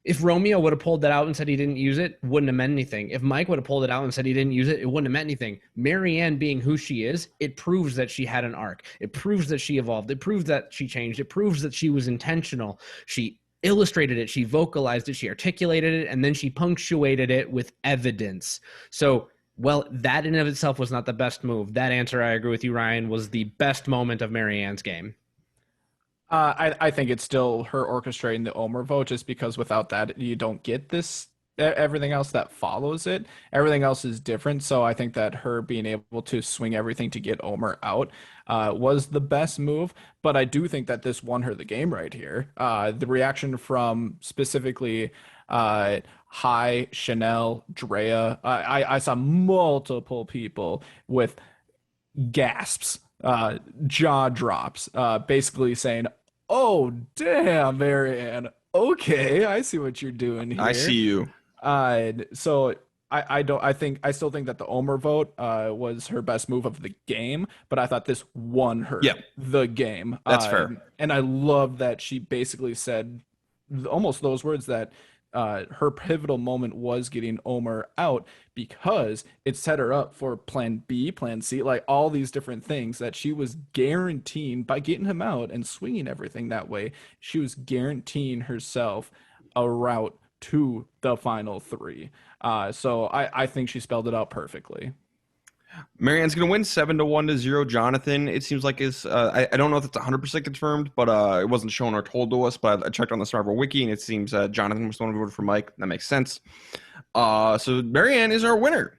If Romeo would have pulled that out and said he didn't use it, wouldn't have meant anything. If Mike would have pulled it out and said he didn't use it, it wouldn't have meant anything. Marianne being who she is, it proves that she had an arc. It proves that she evolved. It proves that she changed. It proves that she was intentional. She illustrated it. She vocalized it. She articulated it. And then she punctuated it with evidence. So, well, that in and of itself was not the best move. That answer, I agree with you, Ryan, was the best moment of Marianne's game. I think it's still her orchestrating the Omer vote just because without that, you don't get this, everything else that follows it. Everything else is different. So I think that her being able to swing everything to get Omer out was the best move. But I do think that this won her the game right here. The reaction from specifically High, Chanel, Drea. I saw multiple people with gasps, jaw drops, basically saying, "Oh, damn, Marianne. Okay, I see what you're doing here." I see you. So I still think that the Omer vote was her best move of the game, but I thought this won her the game. That's fair. And I love that she basically said almost those words, that her pivotal moment was getting Omer out, because it set her up for plan B, plan C, like all these different things that she was guaranteeing by getting him out and swinging everything that way. She was guaranteeing herself a route to the final three. So I think she spelled it out perfectly. Marianne's going to win 7-1-0. Jonathan, it seems like is I don't know if it's 100% confirmed, but it wasn't shown or told to us. But I checked on the Survivor Wiki, and it seems Jonathan was the one who voted for Mike. That makes sense. So Marianne is our winner,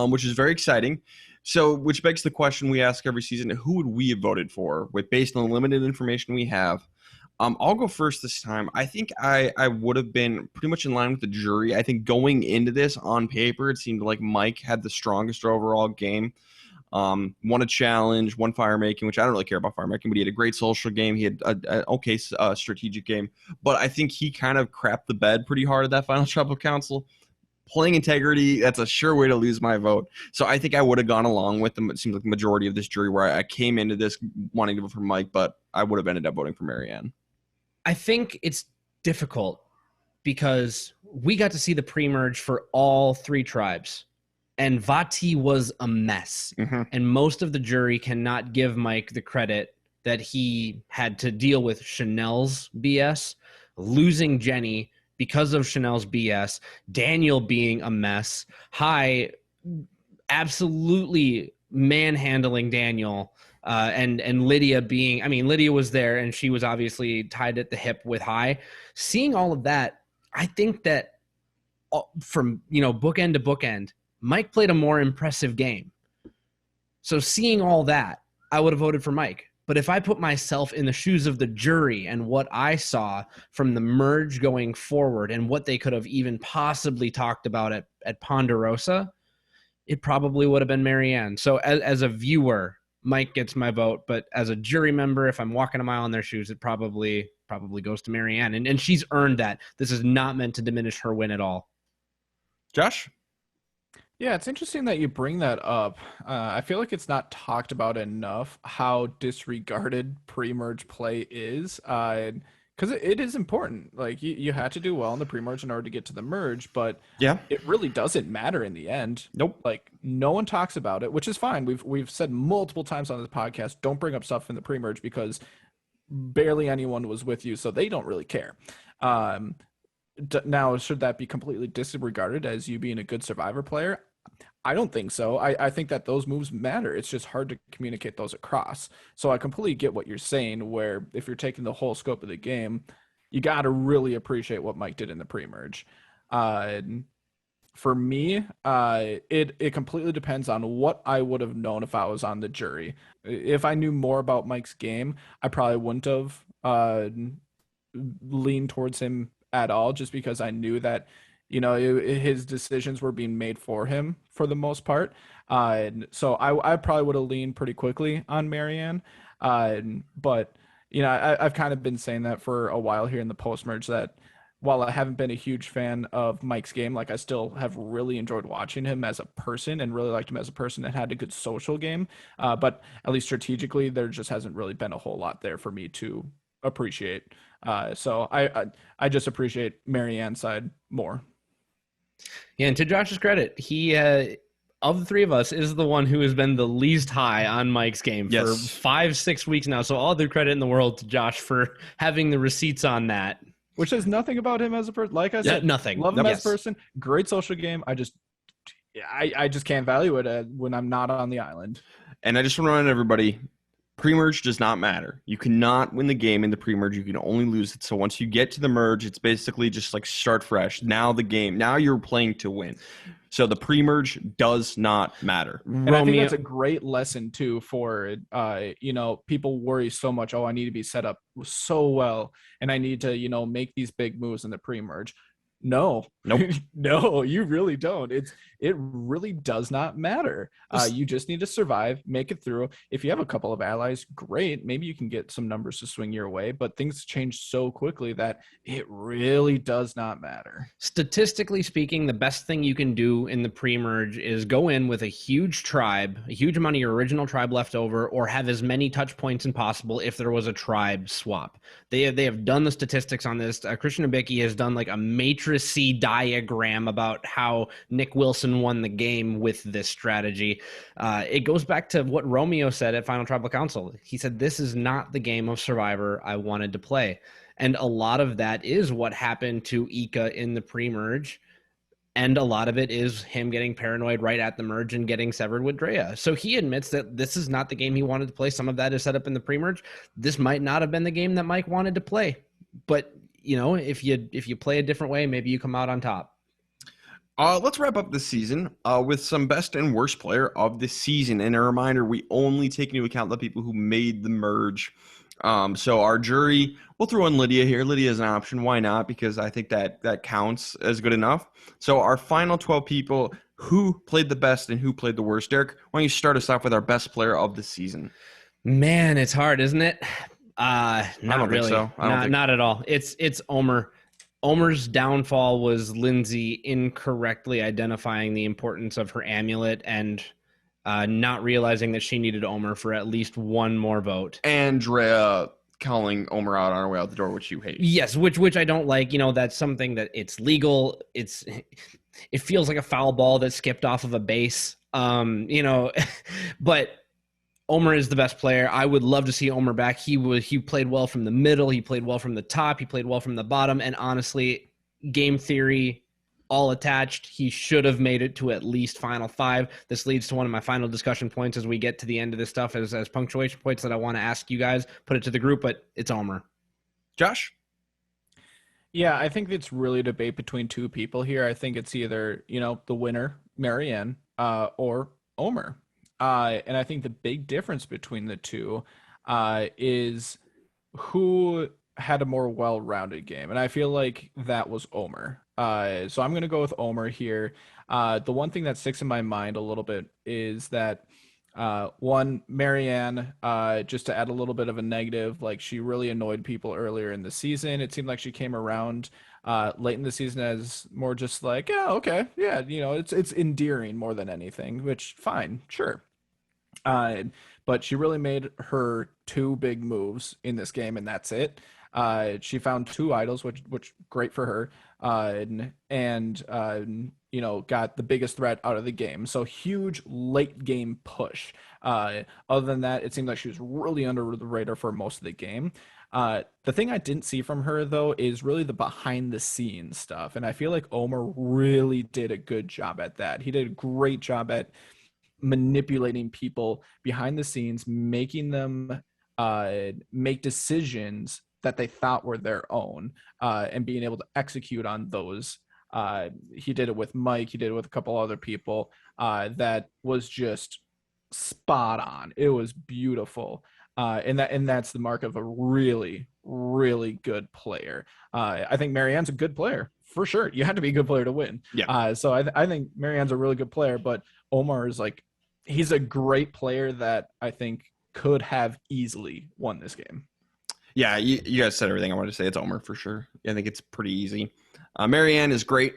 which is very exciting. So, which begs the question we ask every season: who would we have voted for, with based on the limited information we have? I'll go first this time. I think I would have been pretty much in line with the jury. I think going into this on paper, it seemed like Mike had the strongest overall game. Won a challenge, won fire making, which I don't really care about fire making, but he had a great social game. He had an okay strategic game. But I think he kind of crapped the bed pretty hard at that final tribal council. Playing integrity, that's a sure way to lose my vote. So I think I would have gone along with them. It seems like the majority of this jury, where I came into this wanting to vote for Mike, but I would have ended up voting for Marianne. I think it's difficult because we got to see the pre-merge for all three tribes, and Vati was a mess. Mm-hmm. And most of the jury cannot give Mike the credit that he had to deal with Chanel's BS, losing Jenny because of Chanel's BS, Daniel being a mess, absolutely manhandling Daniel. And Lydia being, I mean, Lydia was there and she was obviously tied at the hip with High. Seeing all of that, I think that from, bookend to bookend, Mike played a more impressive game. So seeing all that, I would have voted for Mike. But if I put myself in the shoes of the jury and what I saw from the merge going forward and what they could have even possibly talked about at Ponderosa, it probably would have been Marianne. So as a viewer, Mike gets my vote, but as a jury member, if I'm walking a mile in their shoes, it probably goes to Marianne, and she's earned that. This is not meant to diminish her win at all. Josh? Yeah, it's interesting that you bring that up. I feel like it's not talked about enough how disregarded pre-merge play is, because it is important. Like you had to do well in the pre-merge in order to get to the merge, but yeah, it really doesn't matter in the end. Nope. Like no one talks about it, which is fine. We've said multiple times on this podcast, don't bring up stuff in the pre-merge because barely anyone was with you, so they don't really care. Now, should that be completely disregarded as you being a good Survivor player? I don't think so. I think that those moves matter. It's just hard to communicate those across. So I completely get what you're saying, where if you're taking the whole scope of the game, you got to really appreciate what Mike did in the pre-merge. For me, it completely depends on what I would have known if I was on the jury. If I knew more about Mike's game, I probably wouldn't have leaned towards him at all, just because I knew that his decisions were being made for him for the most part. So I probably would have leaned pretty quickly on Marianne. But I've kind of been saying that for a while here in the post-merge, that while I haven't been a huge fan of Mike's game, like I still have really enjoyed watching him as a person and really liked him as a person that had a good social game. But at least strategically, there just hasn't really been a whole lot there for me to appreciate. So I just appreciate Marianne's side more. Yeah, and to Josh's credit, he of the three of us is the one who has been the least high on Mike's game for 5-6 weeks now. So all the credit in the world to Josh for having the receipts on that. Which says nothing about him as a person. Like I said, nothing. Love him as a person. Great social game. I just can't value it when I'm not on the island. And I just want to remind everybody, pre-merge does not matter. You cannot win the game in the pre-merge. You can only lose it. So once you get to the merge, it's basically just like start fresh. Now you're playing to win. So the pre-merge does not matter. And I think that's a great lesson too for, people worry so much. Oh, I need to be set up so well and I need to, make these big moves in the pre-merge. No. Nope. No, you really don't. It really does not matter. You just need to survive, make it through. If you have a couple of allies, great. Maybe you can get some numbers to swing your way, but things change so quickly that it really does not matter. Statistically speaking, the best thing you can do in the pre-merge is go in with a huge tribe, a huge amount of your original tribe left over, or have as many touch points as possible if there was a tribe swap. They have done the statistics on this. Christian Abicki has done like a matricy diagram about how Nick Wilson won the game with this strategy. It goes back to what Romeo said at Final Tribal Council. He said, "This is not the game of Survivor I wanted to play." And a lot of that is what happened to Ika in the pre-merge. And a lot of it is him getting paranoid right at the merge and getting severed with Drea. So he admits that this is not the game he wanted to play. Some of that is set up in the pre-merge. This might not have been the game that Mike wanted to play. But, you know, if you play a different way, maybe you come out on top. Let's wrap up this season with some best and worst player of the season. And a reminder, we only take into account the people who made the merge. So our jury, we'll throw in Lydia here. Lydia is an option. Why not? Because I think that counts as good enough. So our final 12 people, who played the best and who played the worst? Derek, why don't you start us off with our best player of the season? Man, it's hard, isn't it? Not really. Think so. Not at all. It's Omer. Omer's downfall was Lindsay incorrectly identifying the importance of her amulet and not realizing that she needed Omer for at least one more vote. Andrea calling Omer out on her way out the door, which you hate. Yes, which I don't like. You know, that's something that it's legal. It feels like a foul ball that skipped off of a base. You know, but Omer is the best player. I would love to see Omer back. He played well from the middle. He played well from the top. He played well from the bottom. And honestly, game theory, all attached, he should have made it to at least final 5. This leads to one of my final discussion points as we get to the end of this stuff as punctuation points that I want to ask you guys. Put it to the group, but it's Omer. Josh? Yeah, I think it's really a debate between two people here. I think it's either, you know, the winner, Marianne, or Omer. And I think the big difference between the two is who had a more well-rounded game. And I feel like that was Omer. So I'm going to go with Omer here. The one thing that sticks in my mind a little bit is that one, Marianne, just to add a little bit of a negative, like she really annoyed people earlier in the season. It seemed like she came around late in the season as more just like, yeah, okay, yeah, you know, it's endearing more than anything, which fine, sure. But she really made her 2 big moves in this game, and that's it. She found 2 idols, which great for her, and you know, got the biggest threat out of the game. So huge late game push. Other than that, it seemed like she was really under the radar for most of the game. The thing I didn't see from her, though, is really the behind the scenes stuff. And I feel like Omer really did a good job at that. He did a great job at manipulating people behind the scenes, making them make decisions that they thought were their own, and being able to execute on those. He did it with Mike. He did it with a couple other people. That was just spot on. It was beautiful. And that's the mark of a really, really good player. I think Marianne's a good player for sure. You have to be a good player to win. Yeah. So I think Marianne's a really good player, but Omar is like, he's a great player that I think could have easily won this game. Yeah, you guys said everything I wanted to say. It's Omer for sure. I think it's pretty easy. Marianne is great.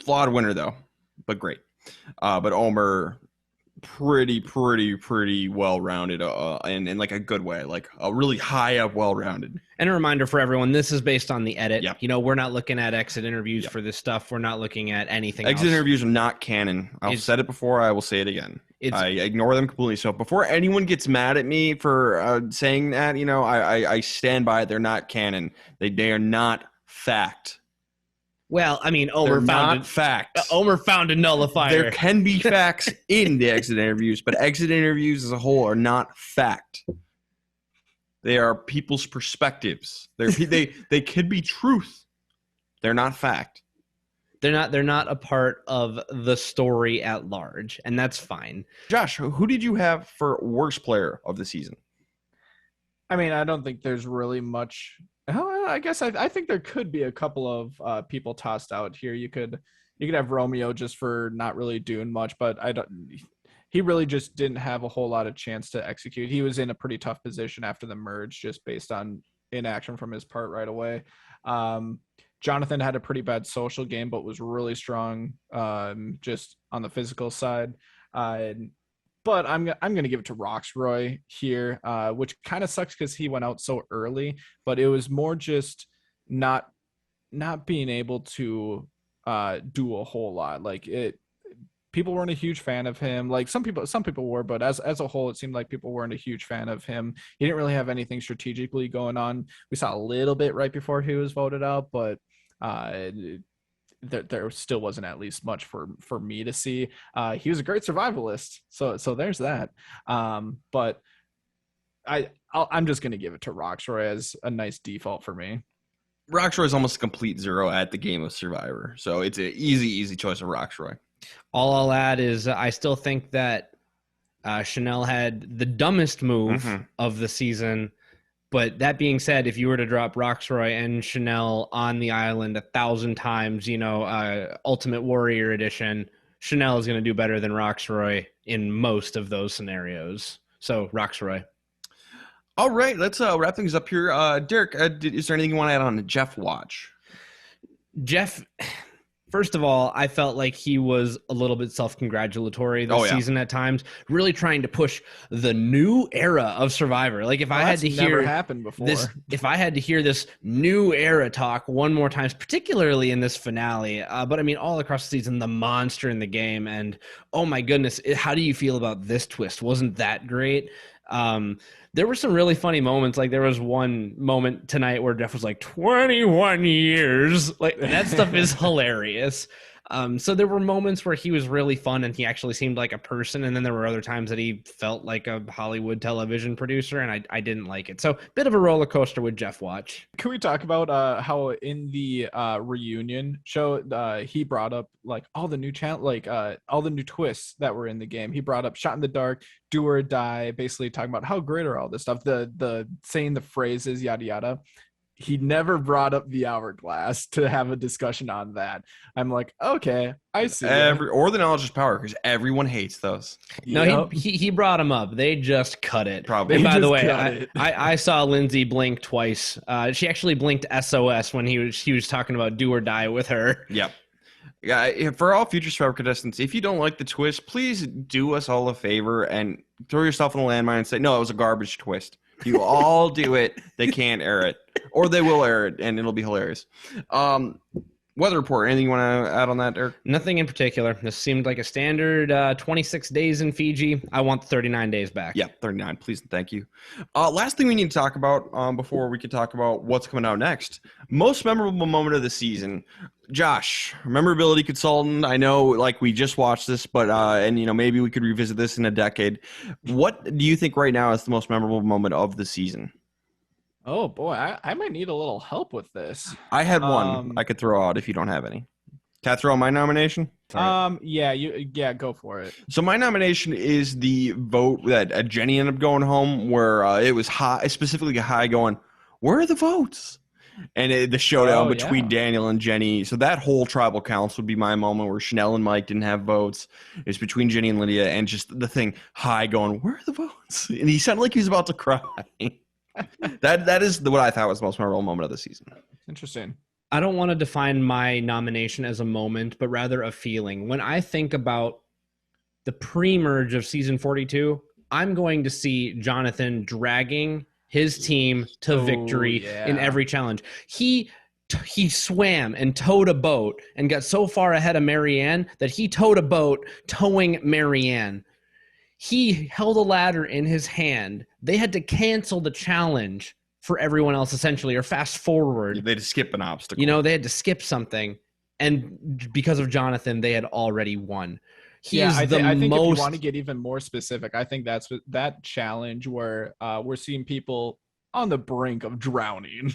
Flawed winner, though, but great. But Omer, pretty well-rounded in like a good way, like a really high up well-rounded. And a reminder for everyone, this is based on the edit. Yep. You know, we're not looking at exit interviews Yep. for this stuff. We're not looking at anything Exit else. interviews are not canon. I've said it before. I will say it again. I ignore them completely. So before anyone gets mad at me for saying that, you know, I stand by it. They're not canon. They are not fact. Well, I mean, Omer found a nullifier. There can be facts in the exit interviews, but exit interviews as a whole are not fact. They are people's perspectives. They could be truth. They're not fact. They're not a part of the story at large, and that's fine. Josh, who did you have for worst player of the season? I mean, I don't think there's really much. Oh, I guess I think there could be a couple of people tossed out here. You could have Romeo just for not really doing much, but he really just didn't have a whole lot of chance to execute. He was in a pretty tough position after the merge, just based on inaction from his part right away. Jonathan had a pretty bad social game, but was really strong just on the physical side. But I'm going to give it to Roxroy here, which kind of sucks because he went out so early. But it was more just not being able to do a whole lot. Like people weren't a huge fan of him. Like some people were, but as a whole, it seemed like people weren't a huge fan of him. He didn't really have anything strategically going on. We saw a little bit right before he was voted out, but there still wasn't at least much for me to see. He was a great survivalist, so there's that. But I'm just going to give it to Roxroy as a nice default for me. Roxroy is almost a complete zero at the game of Survivor, so it's an easy choice of Roxroy. All I'll add is I still think that Chanel had the dumbest move of the season. But that being said, if you were to drop Roxroy and Chanel on the island 1,000 times, Ultimate Warrior Edition, Chanel is going to do better than Roxroy in most of those scenarios. So Roxroy. All right, let's wrap things up here. Derek, is there anything you want to add on to Jeff Watch? Jeff, first of all, I felt like he was a little bit self-congratulatory this season at times, really trying to push the new era of Survivor. Like if I had to hear happened before if I had to hear this new era talk one more time, particularly in this finale, but I mean all across the season, the monster in the game, and oh my goodness, how do you feel about this twist? Wasn't that great? There were some really funny moments. Like there was one moment tonight where Jeff was like 21 years. Like that stuff is hilarious. So there were moments where he was really fun and he actually seemed like a person. And then there were other times that he felt like a Hollywood television producer, and I didn't like it. So bit of a roller coaster with Jeff Watch. Can we talk about how in the reunion show he brought up like all the new all the new twists that were in the game? He brought up Shot in the Dark, Do or Die, basically talking about how great are all this stuff, the saying the phrases, yada yada. He never brought up the hourglass to have a discussion on that. I'm like, okay, I see. Or the knowledge is power, because everyone hates those. No, he brought them up. They just cut it. Probably. And by the way, I saw Lindsay blink twice. She actually blinked SOS when he was talking about Do or Die with her. Yep. Yeah, for all future Survivor contestants, if you don't like the twist, please do us all a favor and throw yourself in a landmine and say, no, it was a garbage twist. You all do it. They can't air it. Or they will air it, and it'll be hilarious. Weather report. Anything you want to add on that, Eric? Nothing in particular. This seemed like a standard 26 days in Fiji. I want the 39 days back. Yeah, 39. Please and thank you. Last thing we need to talk about before we can talk about what's coming out next. Most memorable moment of the season. Josh, memorability consultant. I know, like, we just watched this, but and maybe we could revisit this in a decade. What do you think right now is the most memorable moment of the season? Oh boy, I might need a little help with this. I had one I could throw out if you don't have any. Can I throw out my nomination? Yeah, go for it. So my nomination is the vote that Jenny ended up going home, where it was high, specifically high, going, where are the votes? And the showdown between Daniel and Jenny. So that whole tribal council would be my moment where Chanel and Mike didn't have votes. It's between Jenny and Lydia, and just the thing high going, where are the votes? And he sounded like he was about to cry. That is what I thought was the most memorable moment of the season. Interesting. I don't want to define my nomination as a moment, but rather a feeling. When I think about the pre-merge of season 42, I'm going to see Jonathan dragging his team to victory in every challenge. He swam and towed a boat and got so far ahead of Marianne that he towed a boat towing Marianne. He held a ladder in his hand. They had to cancel the challenge for everyone else, essentially, or fast forward. They had to skip an obstacle. They had to skip something. And because of Jonathan, they had already won. I think if you want to get even more specific, I think that's that challenge where we're seeing people on the brink of drowning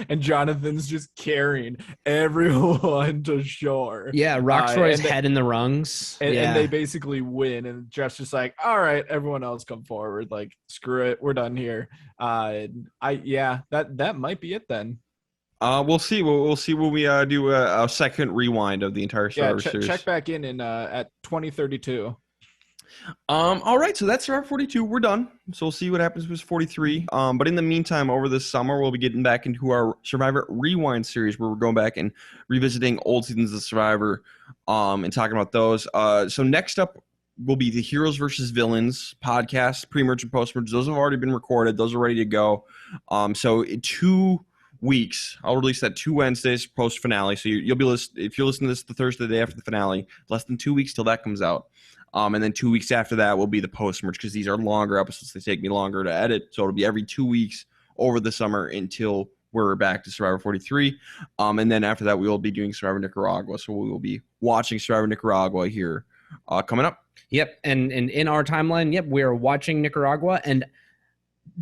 and Jonathan's just carrying everyone to shore. Yeah, Roxroy's head in the rungs. And they basically win, and Jeff's just like, all right, everyone else come forward. Like, screw it, we're done here. That might be it then. We'll see. We'll see when we do a second rewind of the entire Survivor Series. Check back in at 2032. All right, so that's Survivor 42. We're done. So we'll see what happens with 43. But in the meantime, over this summer, we'll be getting back into our Survivor Rewind series, where we're going back and revisiting old seasons of Survivor, and talking about those. So next up will be the Heroes versus Villains podcast, pre-merge and post-merge. Those have already been recorded. Those are ready to go. So in 2 weeks, I'll release that 2 Wednesdays post-finale. So you'll be if you listen to this the Thursday, the day after the finale, less than 2 weeks till that comes out. And then 2 weeks after that will be the post-merge, because these are longer episodes. They take me longer to edit. So it'll be every 2 weeks over the summer until we're back to Survivor 43. And then after that, we will be doing Survivor Nicaragua. So we will be watching Survivor Nicaragua here coming up. Yep. And in our timeline, yep, we're watching Nicaragua. And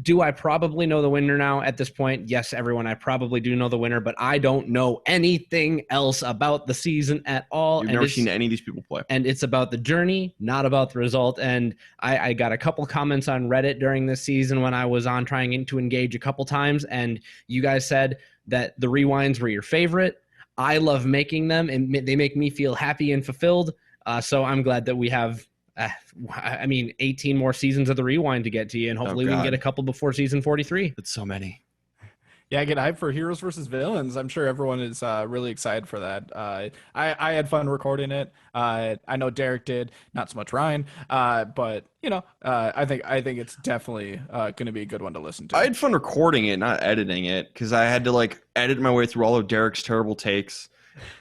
do I probably know the winner now at this point? Yes, everyone, I probably do know the winner, but I don't know anything else about the season at all. You've never seen any of these people play. And it's about the journey, not about the result. And I got a couple comments on Reddit during this season when I was on trying to engage a couple times, and you guys said that the rewinds were your favorite. I love making them, and they make me feel happy and fulfilled. So I'm glad that we have 18 more seasons of the rewind to get to you, and hopefully we can get a couple before season 43. It's so many. Yeah, get hyped for Heroes versus Villains. I'm sure everyone is really excited for that. I had fun recording it. I know Derek did, not so much Ryan. But I think it's definitely going to be a good one to listen to. I had fun recording it, not editing it, because I had to edit my way through all of Derek's terrible takes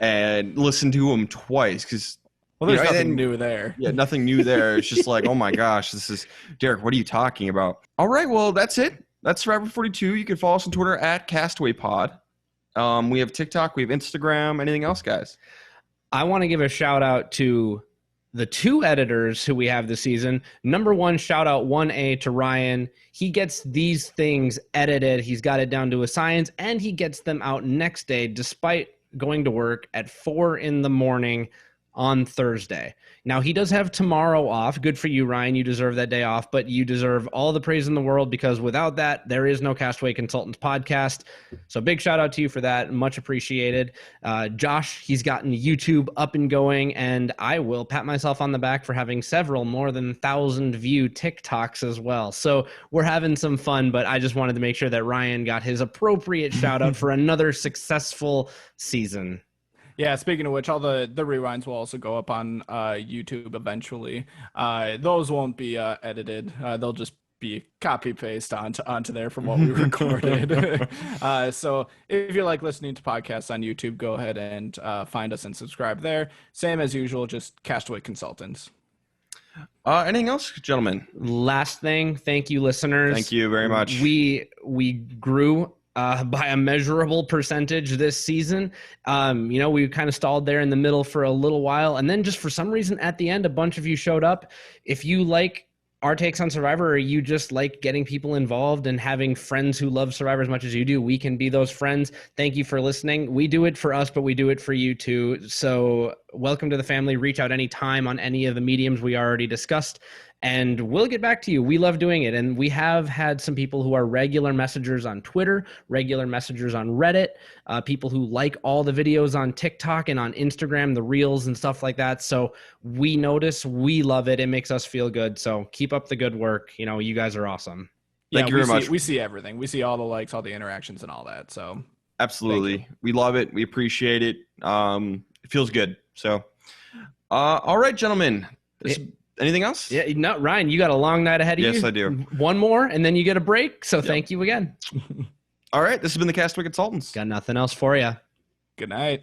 and listen to them twice, because. Well, there's nothing new there. Yeah, nothing new there. It's just oh my gosh, this is Derek. What are you talking about? All right, well, that's it. That's Survivor 42. You can follow us on Twitter at Castaway Pod. We have TikTok. We have Instagram. Anything else, guys? I want to give a shout out to the 2 editors who we have this season. Number 1, shout out 1A to Ryan. He gets these things edited. He's got it down to a science, and he gets them out next day, despite going to work at 4 a.m. on Thursday. Now, he does have tomorrow off. Good for you, Ryan. You deserve that day off, but you deserve all the praise in the world, because without that, there is no Castaway Consultants podcast. So big shout out to you for that. Much appreciated. Josh, he's gotten YouTube up and going, and I will pat myself on the back for having several more than 1,000 view TikToks as well. So we're having some fun, but I just wanted to make sure that Ryan got his appropriate shout out for another successful season. Yeah, speaking of which, all the rewinds will also go up on YouTube eventually. Those won't be edited. They'll just be copy-paste onto there from what we recorded. So if you like listening to podcasts on YouTube, go ahead and find us and subscribe there. Same as usual, just Castaway Consultants. Anything else, gentlemen? Last thing, thank you, listeners. Thank you very much. We grew by a measurable percentage this season. We kind of stalled there in the middle for a little while, and then just for some reason at the end, a bunch of you showed up. If you like our takes on Survivor, or you just like getting people involved and having friends who love Survivor as much as you do, we can be those friends. Thank you for listening. We do it for us, but we do it for you too. So welcome to the family. Reach out anytime on any of the mediums we already discussed, and we'll get back to you. We love doing it. And we have had some people who are regular messengers on Twitter, regular messengers on Reddit, people who like all the videos on TikTok and on Instagram, the reels and stuff like that. So we notice, we love it. It makes us feel good. So keep up the good work. You guys are awesome. Thank you very much. We see everything. We see all the likes, all the interactions and all that. So absolutely. We love it. We appreciate it. It feels good. So, all right, gentlemen. Anything else? Yeah, no, Ryan, you got a long night ahead of you. Yes, I do. One more, and then you get a break. So Thank you again. All right, this has been the Castaway Consultants. Got nothing else for you. Good night.